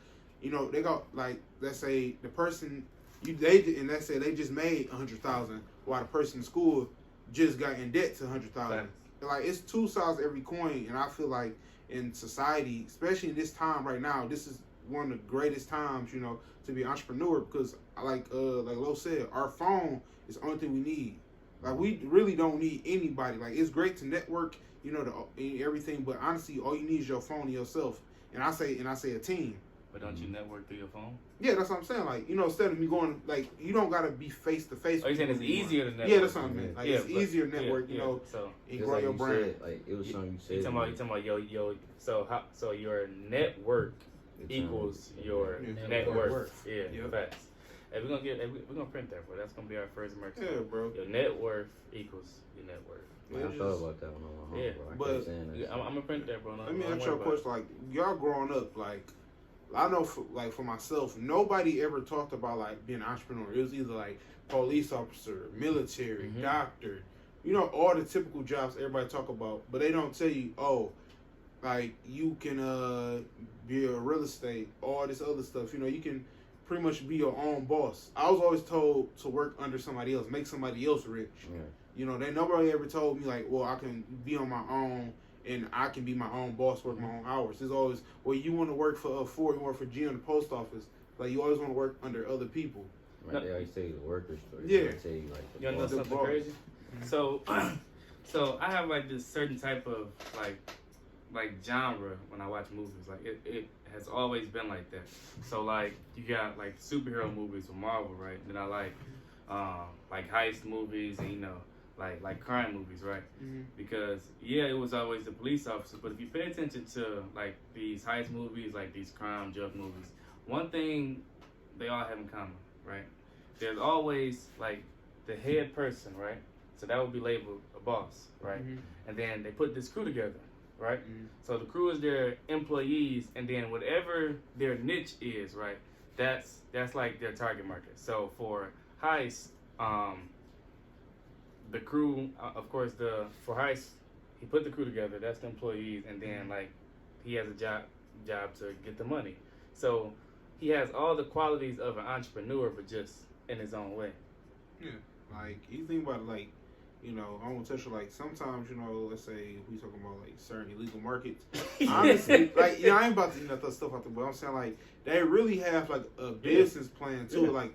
They got let's say the person let's say they just made $100,000 while the person in school just got in debt to $100,000. Like it's two sides of every coin, and I feel like in society, especially in this time right now, this is one of the greatest times, to be an entrepreneur because like Lo said, our phone is the only thing we need. Like we really don't need anybody. Like it's great to network, everything, but honestly, all you need is your phone and yourself. And I say a team. But don't you network through your phone? Yeah, that's what I'm saying. Like, instead of me going, like, you don't gotta be face to face. Oh, you saying it's easier to network? Yeah, that's what I mean. Like, it's easier to network. So and grow your brand. Said, like it was something you said. You talking about yo. So your network equals your net worth. Yeah, Yep. facts. And we're gonna print that, bro. That's gonna be our first merch. Yeah, bro. Your net worth equals your net worth. Man, I thought about that when I was home, bro. I but kept saying that. I'm gonna print that, bro. Let me ask you a question. Like, y'all growing up, like, I know for myself, nobody ever talked about like being an entrepreneur. It was either like police officer, military, doctor, you know, all the typical jobs everybody talk about, but they don't tell you, oh, like you can be a real estate, all this other stuff. You know, you can pretty much be your own boss. I was always told to work under somebody else, make somebody else rich. Yeah. You know, nobody ever told me like, well, I can be on my own and I can be my own boss, work my own hours. It's always, well, you want to work for Ford, you work for G in the post office. Like, you always want to work under other people. Right, they always say the workers story. Yeah. They say like the You wanna know boss. something crazy? So, so I have like this certain type of like genre when I watch movies. Like it has always been like that. So like you got like superhero movies with Marvel, right? Then I like heist movies and, you know, like crime movies, right? Because yeah, it was always the police officer, but if you pay attention to like these heist movies, like these crime drug movies, one thing they all have in common, right? There's always like the head person, right? So that would be labeled a boss, right? And then they put this crew together, right? So the crew is their employees, and then whatever their niche is, right? That's like their target market. So for heist, the crew, of course, for heist, he put the crew together. That's the employees, and then like he has a job to get the money. So he has all the qualities of an entrepreneur, but just in his own way. Yeah, like you think about it, like, you know, I want to touch on like sometimes, you know, let's say we talking about like certain illegal markets. Honestly, like, you know, I ain't about to, you know, throw stuff out there, but I'm saying like they really have like a business plan too. Like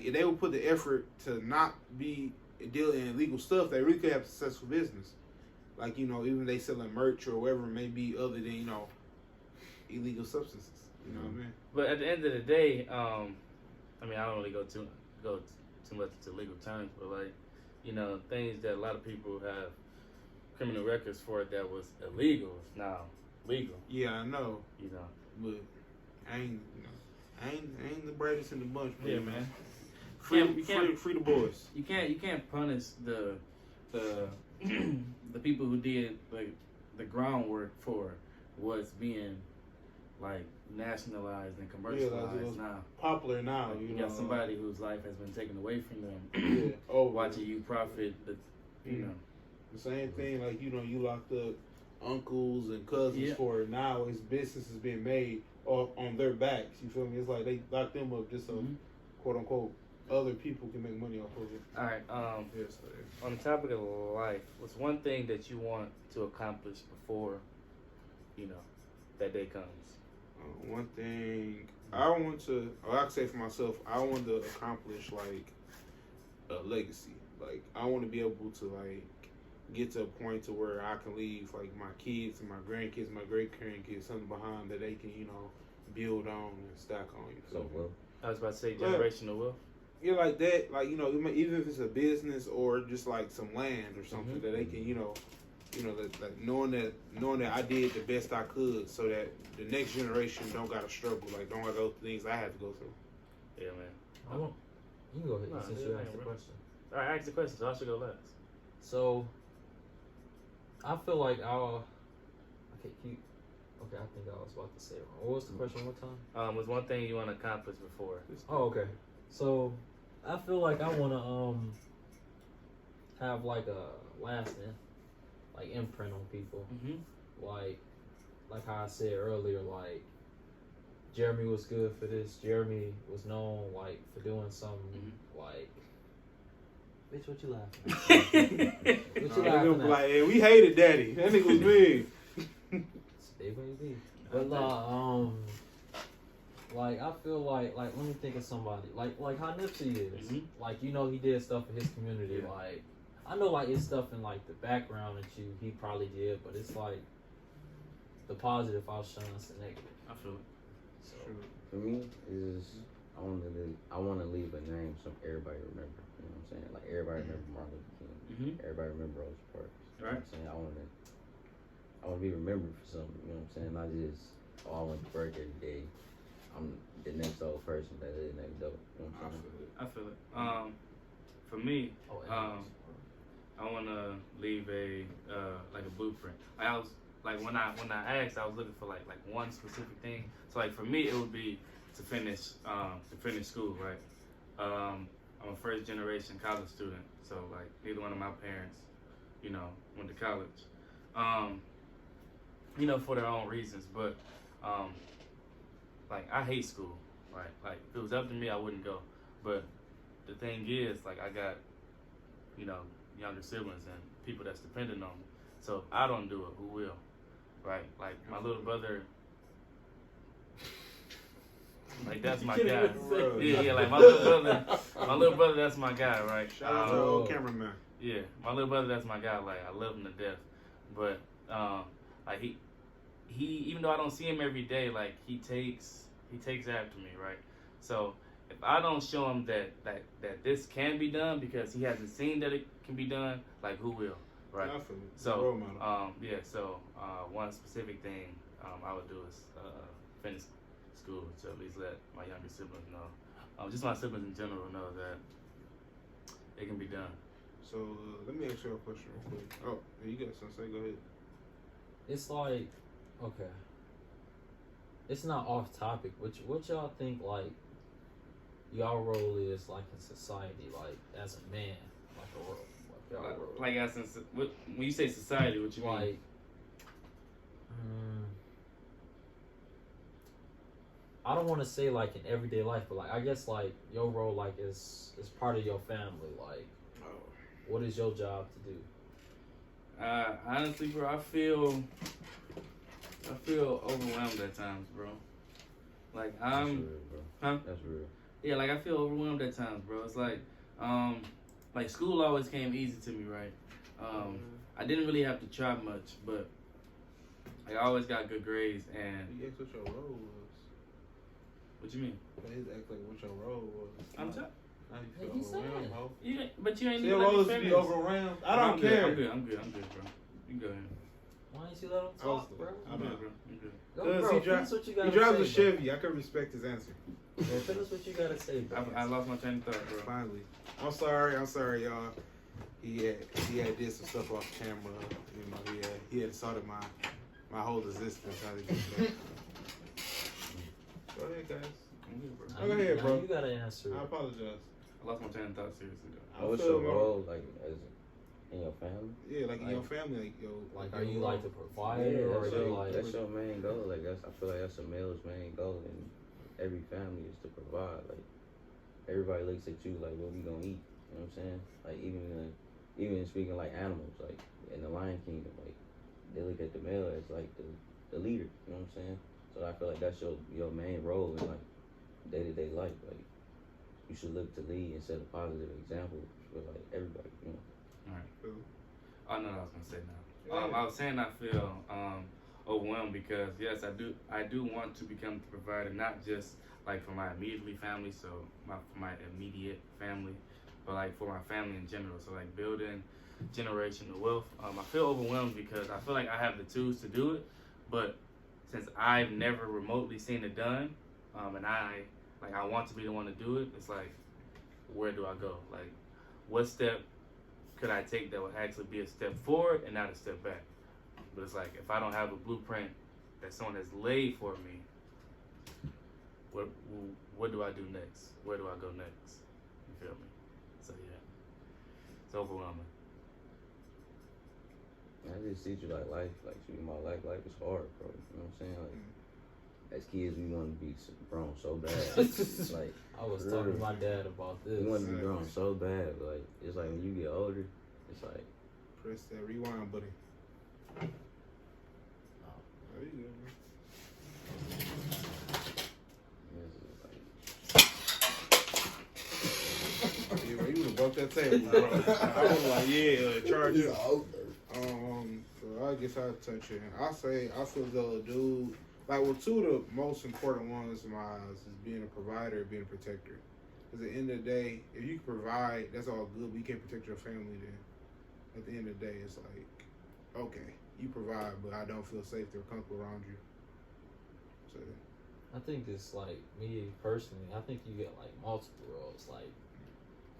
if they would put the effort to not be dealing in illegal stuff, they really could have a successful business. Like, you know, even they selling merch or whatever it may be other than, you know, illegal substances. You know what I mean? But at the end of the day, I mean, I don't really go too much into legal terms, but like, you know, things that a lot of people have criminal records for that was illegal is now legal. Yeah, I know. You know, but I ain't the brightest in the bunch. Yeah, man. Free You can't- the boys. you can't punish the the people who did like the groundwork for what's being like nationalized and commercialized now. Popular now, Like, you you know. got somebody whose life has been taken away from them. Yeah. Oh, Watching you profit, you know. the same thing. Like, you know, you locked up uncles and cousins for it. Now his business is being made on their backs. You feel me? It's like they locked them up just so quote unquote other people can make money off of it. All right. Yes, On the topic of life, what's one thing that you want to accomplish before, you know, that day comes? one thing I want to, or I can say for myself, I want to accomplish like a legacy. Like, I want to be able to like get to a point to where I can leave like my kids and my grandkids, my great grandkids, something behind that they can, you know, build on and stack on. You feel So me? well, I was about to say generational wealth. Yeah, like that. Like, you know, even if it's a business or just like some land or something that they can, you know, like knowing that I did the best I could, so that the next generation don't gotta struggle, like don't gotta go through things I had to go through. Yeah, man. You can go ahead No, since dude, you I asked ain't the ready. question. All right, ask the question, so I should go last. So, I feel like I think I was about to say it wrong. What was the question one more time? Was one thing you want to accomplish before? Oh, okay. So, I feel like I want to have like a lasting like imprint on people. Like how I said earlier, like Jeremy was good for this. Jeremy was known like for doing something like. Bitch, what you laughing at? What you They gonna laughing be at? like, hey, we hated Daddy. That nigga was me. Stay baby. But like I feel like let me think of somebody like how Nipsey is. Like, you know, he did stuff for his community. Yeah. Like I know like it's stuff in like the background that he probably did, but it's like the positive outshines the negative. I feel it. So for me is I want to leave a name so everybody remember. You know what I'm saying? Like everybody remember Martin Luther King. Everybody remember Rosa Parks. You know what I'm saying? I want to be remembered for something. You know what I'm saying? Not just I went to work every day. I'm the next old person that is next dope. You know what I'm saying? I feel it. For me, I want to leave a like a blueprint. I like when I asked, I was looking for like one specific thing. So like for me, it would be to finish school, right? I'm a first generation college student, so like neither one of my parents, you know, went to college. You know, for their own reasons, but like I hate school, right? Like if it was up to me, I wouldn't go. But the thing is, like I got, you know, younger siblings and people that's dependent on me. So if I don't do it, who will? Right? Like my little brother, like that's my guy. Yeah, like my little brother, that's my guy, right? Shout out to the old cameraman. Yeah, my little brother, that's my guy. Like I love him to death, but like he even though I don't see him every day, like he takes after me, right? So if I don't show him that this can be done because he hasn't seen that it can be done, like who will, right? Definitely. So yeah, so one specific thing I would do is finish school to at least let my younger siblings know, just my siblings in general know that it can be done. So let me ask you a question real quick. Oh, you got something to say? Go ahead. It's like, okay, it's not off topic. What y'all think like y'all role is like in society, like as a man, like a role, like y'all role. Like as in, when you say society, what you mean? Like, I don't want to say like in everyday life, but like I guess like your role like is part of your family. Like, what is your job to do? Honestly, bro, I feel overwhelmed at times, bro. Like That's real, bro. Huh? That's real. Yeah, like I feel overwhelmed at times, bro. It's like school always came easy to me, right? I didn't really have to try much, but like, I always got good grades. And You asked what your role was. What you mean? Please act like what your role was. I'm t- Now Hey, you he feel overwhelmed, said. ho. but you ain't Your even let role me is to be finish. overwhelmed. I don't care. I'm good, bro. You go ahead. Why ain't you let him talk, bro? I I'm know. good, bro. I'm good. Go, Because bro, he finish what you gotta He drives a say, bro. Chevy. I can respect his answer. Bro, finish what you gotta say, bro. I lost my train of thought, bro. Finally. I'm sorry, y'all. He had did some stuff off camera. You know, he had assaulted my whole existence. How to get that. Go ahead, guys. I'm good, bro. Go ahead, Now bro. You gotta answer. I apologize. I lost my train of thought, seriously, though. What's your role, like, as in your family? Yeah, like in your family, Like, are you like the provider, Yeah, or are you like? that's your main goal. Like, I feel like that's a male's main goal in every family is to provide. Like, everybody looks at you like, what we gonna eat? You know what I'm saying? Like, even speaking like animals, like in the Lion Kingdom, like they look at the male as like the leader. You know what I'm saying? So I feel like that's your main role in like day-to-day life. Like, you should look to lead and set a positive example for like everybody. You know. All right. Cool. Oh no, I was gonna say now. I was saying I feel overwhelmed because yes, I do want to become the provider, not just like for my immediate family, so for my immediate family, but like for my family in general. So like building generational wealth. I feel overwhelmed because I feel like I have the tools to do it, but since I've never remotely seen it done, and I want to be the one to do it, it's like, where do I go? Like, what step could I take that would actually be a step forward and not a step back? But it's like, if I don't have a blueprint that someone has laid for me, what do I do next? Where do I go next? You feel me? So yeah, it's overwhelming. I just teach you like life, like shooting my life. Life is hard, bro. You know what I'm saying? Like, as kids, we want to be grown so bad. Like, I was talking to my dad about this. we want to be grown so bad. But like, it's like when you get older, it's like, Press that rewind button. There you go, man. Yeah, bro, you would've broke that table, bro. I was like, yeah, charge it. So I guess I'll touch it. I feel as though a dude, like, well, two of the most important ones in my eyes is being a provider, being a protector. Because at the end of the day, if you can provide, that's all good, but you can't protect your family, then at the end of the day, it's like, okay, you provide, but I don't feel safe or comfortable around you. So, I think it's like me personally. I think you get like multiple roles, like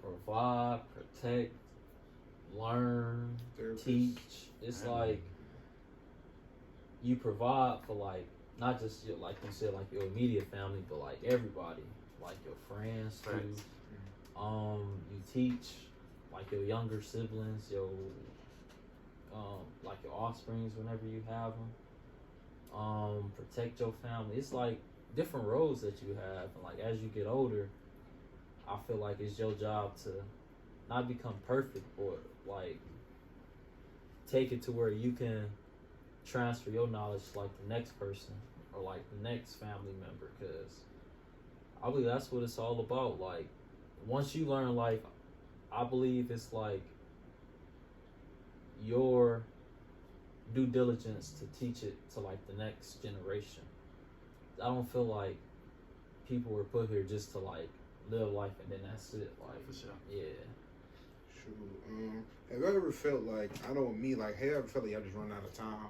provide, protect, learn, therapist. teach. It's like you provide for like not just your, like you said, like your immediate family, but like everybody, like your friends too. Right. You teach like your younger siblings, your like your offsprings whenever you have them. Protect your family. It's like different roles that you have, and like as you get older, I feel like it's your job to not become perfect, but like take it to where you can transfer your knowledge to like the next person or like the next family member, because I believe that's what it's all about. Like once you learn life, I believe it's like your due diligence to teach it to like the next generation. I don't feel like people were put here just to like live life and then that's it. Like For sure. yeah. Shoot. Have you ever felt like, I know me, like, have you ever felt like y'all just run out of time?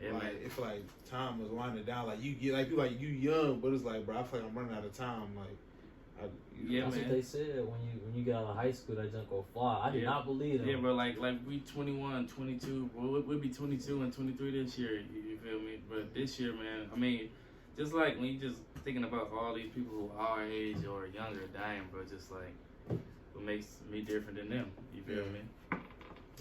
Yeah, like, man. if like time was winding down, like you get, like people like you young, but it's like, bro, I feel like I'm running out of time. Like, Yeah, That's man. what they said when you get out of high school, that junk go fly. I did Yeah. not believe them. Yeah, bro, like we 21, 22. We'll be 22 and 23 this year. You feel me? But this year, man, I mean, just like when you just thinking about all these people who are our age or younger dying, bro, just like what makes me different than them. You feel Yeah. me?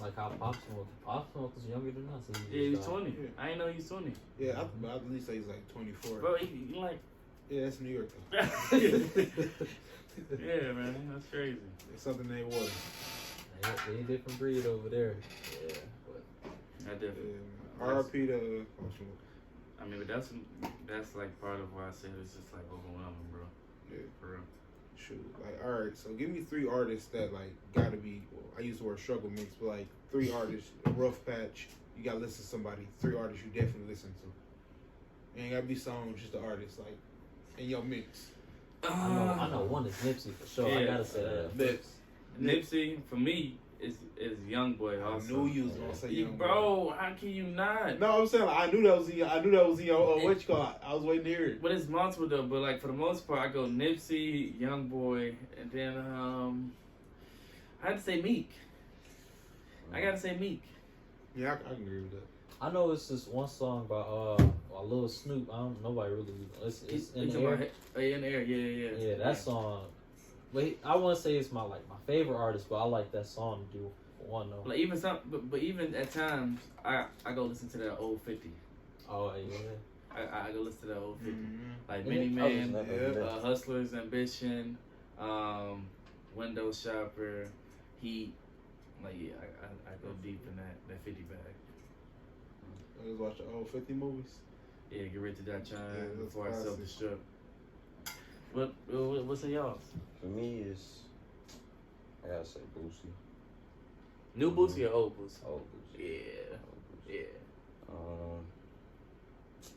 Like how Pop Smoke. Pop Smoke was younger than us. and Yeah, he he's just 20. Yeah. I ain't know he's 20. Yeah, I at least say he's like 24. Bro, he like, Yeah, that's New York though. yeah, man, that's crazy. It's something they was. They a different breed over there. Yeah, but I definitely. Yeah. R.I.P. to I mean, but that's like part of why I said it's just like overwhelming, bro. Yeah. For real. Shoot, like, all right. So give me 3 artists that like gotta be. Well, I use the word struggle mix, but like 3 artists, a rough patch. You gotta listen to somebody. 3 artists you definitely listen to. Ain't gotta be songs, just the artist, like in your mix. I know one is Nipsey for sure. I Yeah. gotta say that. Nips. Nipsey for me is Young Boy. I Also. knew you was gonna say Young Boy. Bro, how can you not? No, I'm saying like, I knew that was in your what you call it. I was waiting to hear it. But it's multiple though. But like for the most part, I go Nipsey, Young Boy, and then I had to say Meek. I gotta say Meek. Yeah, I can agree with that. I know it's just one song by Lil Snoop. Nobody really. It's in the air. In the air, yeah. Yeah, that song. But I want to say it's my favorite artist, but I like that song to do for one though. Like even but even at times, I go listen to that old 50. Oh yeah. I go listen to that old 50. Mm-hmm. Like Yeah. Many Man, Yeah. Hustler's Ambition, Window Shopper, Heat. Like yeah, I go deep in that 50 bag. I just watch the old 50 movies. Yeah, Get Rich or Die Trying, Yeah, that's Before I classic. Self-Destruct. What's in y'all's? For me, I gotta say Boosie. New Boosie or old Boosie? Old Boosie. Yeah, Old Boosie. yeah.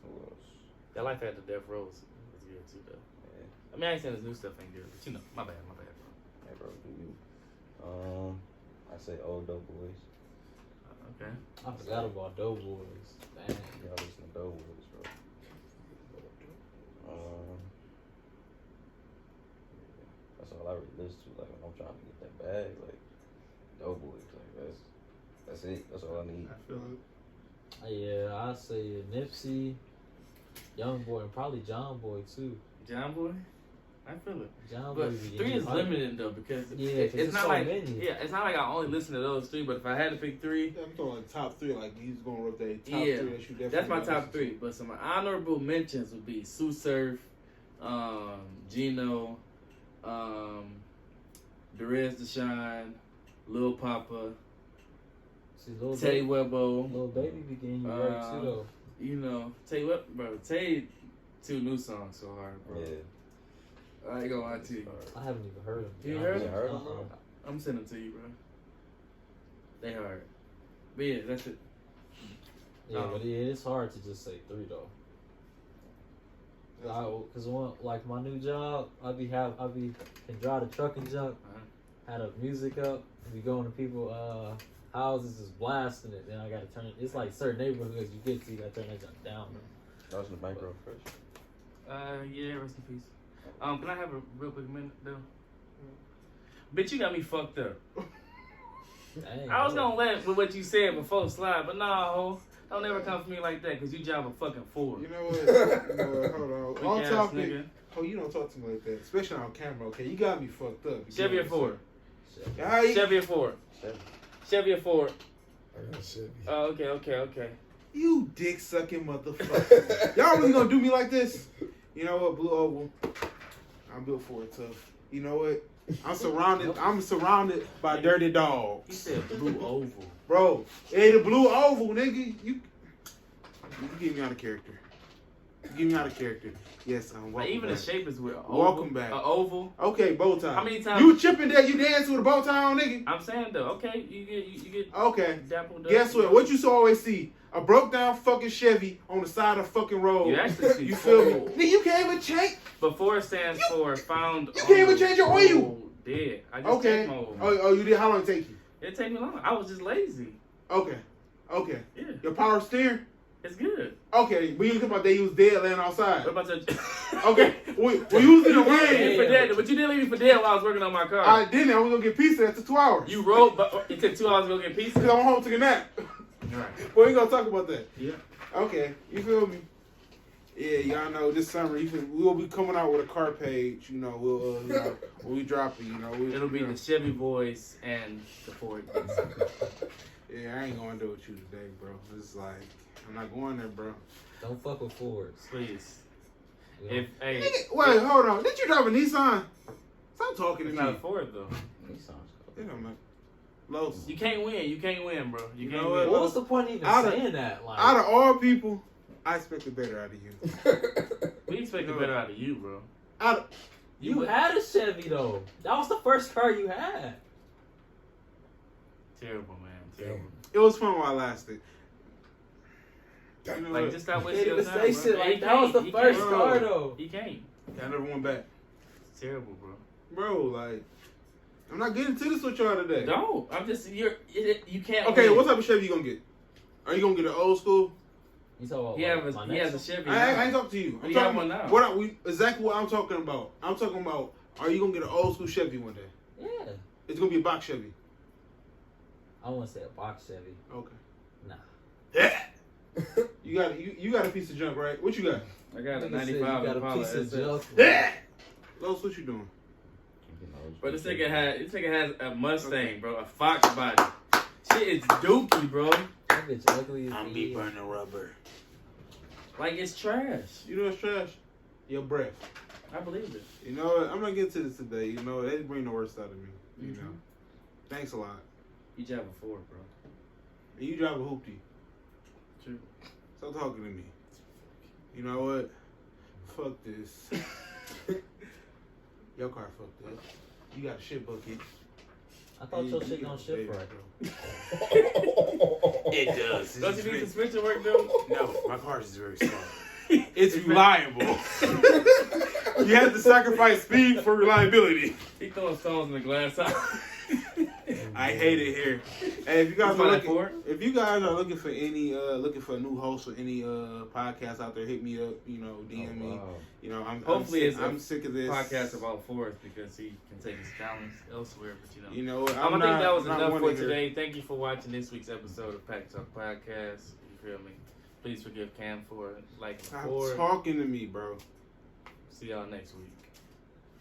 Who else? That Life After Death Row was good too, though. Yeah. I mean, I ain't saying his new stuff ain't good, but you know, my bad, bro. Hey, bro, do you? I say Old Dope Boys. Okay. I forgot about Doughboys. Dang. Y'all listen to Dope Boys, bro. That's all I really listen to. Like when I'm trying to get that bag, like Dope Boys, like that's it. That's all I need. I feel it. Yeah, I say Nipsey, Young Boy, and probably John Boy too. John Boy? I feel it. John Boy. But 3 is limited, though, because Yeah, 'cause it's it's not so like, many. yeah, it's not like I only listen to those 3, but if I had to pick 3, Yeah, I'm talking like top 3. Like he's going to rotate top Yeah, 3 that you definitely. that's my gotta top listen 3. But some honorable mentions would be Sue Surf, Gino, Derez Deshawn, Lil Papa, See, Lil Tay Baby, Webbo. Lil Baby be getting you work too though. You know, Tay Web, bro. Tay 2 new songs so hard, bro. Yeah. I ain't gonna lie to you. I haven't even heard of them. You heard them? Heard them, bro. I'm sending them to you, bro. They hard. But yeah, that's it. Yeah, but yeah, it's hard to just say 3 though. Cause one like my new job, I can drive the truck and jump, had the music up, be going to people houses just blasting it. Then I gotta turn it. It's like certain neighborhoods you get to, you gotta turn that jump down. That was in the bankroll first. Yeah, rest in peace. Can I have a real quick minute though? Bitch, you got me fucked up. Dang, I was bro. gonna let with what you said before slide, but nah, ho. Don't ever come for me like that, because you drive a fucking Ford. You know what? Hold on. Weak On ass topic. nigga. Oh, you don't talk to me like that, especially on camera. Okay, you got me fucked up. Chevy or Ford? Chevy or Ford? Chevy. Chevy or Ford? I got Chevy. Oh, okay. You dick sucking motherfucker. Y'all really gonna do me like this? You know what? Blue Oval. I'm built for it tough. You know what? I'm surrounded by dirty dogs. He said blue oval. Bro, hey, the blue oval, nigga. You get me out of character. Get me out of character. Yes, I'm welcome Even back. the shape is weird. Welcome back. An oval. Okay, bow tie. How many times? You chipping that? You dance with a bow tie on, nigga? I'm saying though. Okay, you get. Okay. Dappled up. Guess what? What you always see? A broke down fucking Chevy on the side of the fucking road. You actually see. You feel me? Ford. Nigga, you can't even change. Before stands for found. You can't even change your oil. Did I just Okay. checked my oil? Oh, you did? How long it take you? It take me long. I was just lazy. Okay. Yeah, Your power steering? it's good. Okay. We ain't talking about they was dead laying outside. What about the? Okay. We used in the You rain. for dead, but you didn't leave me for dead while I was working on my car. I didn't. I was gonna get pizza after 2 hours. You rode, but it took 2 hours to go get pizza. Because I went home to take a nap. Right. We ain't gonna talk about that. Yeah. Okay. You feel me? Yeah, y'all know this summer we'll be coming out with a car page. You know, we'll when we drop it. You know, It'll be the Chevy Boys and the Ford. Yeah, I ain't going to do it with you today, bro. It's like I'm not going there, bro. Don't fuck with Fords. Please. You know? If hey, Nigga, wait, hold on. Did you drive a Nissan? Stop talking to it's me. not a Ford though. It don't matter. Los. You can't win. You can't win, bro. You can't know win. What was the point of even Out of- saying that? Like, Out of all people, I expected better out of you. We expected No. better out of you, bro. Out of, you had a Chevy though. That was the first car you had. Terrible, man. Terrible. it was fun while it lasted. You know Like what? just stop You wasting can't your even time, say bro. shit like He that was the can't. He first can't. car though. He can't. I never went back. It's terrible, bro. Bro, like, I'm not getting to this with y'all today. No, I'm just you can't. Okay, win. what type of Chevy you gonna get? Are you gonna get an old school? You talking about He has my he has a next Chevy. I ain't talking to you. I'm You talking have one now. exactly what I'm talking about. I'm talking about, are you gonna get an old school Chevy one day? one? Yeah. It's gonna be a box Chevy. I wouldn't say a box Chevy. Okay. Nah. Yeah. You got a piece of junk, right? What you got? I got a Nigga said you 95 got a Impala piece of SS. junk. Yeah. Los, what you doing? But this nigga has a Mustang, bro, a Fox body. Shit is dookie, bro. That bitch ugly as me hell. burning rubber. Like it's trash. You know what's trash? Your breath. I believe it. You know what? I'm not getting to this today. You know, they bring the worst out of me. You know. Thanks a lot. You drive a Ford, bro. And you drive a hoopty. True. Stop talking to me. You know what? Fuck this. Your car fucked up. You got a shit bucket. I thought your You shit got don't a shift baby, right. bro. It does. Don't you need suspension work, though? No, my car is very small. It's reliable. You have to sacrifice speed for reliability. He throwing stones in the glass house. I hate it here. Hey, if you guys You are buy that looking, Ford? if you guys are looking for any, looking for a new host or any podcast out there, hit me up. You know, DM me. Wow. You know, Hopefully I'm sick of this Podcast about Fords because he can take his talents elsewhere, but you know. You know, I think that was enough for one today. Thank you for watching this week's episode of Pack Talk Podcast. You feel me? Please forgive Cam for liking Stop Ford. talking to me, bro. See y'all next week.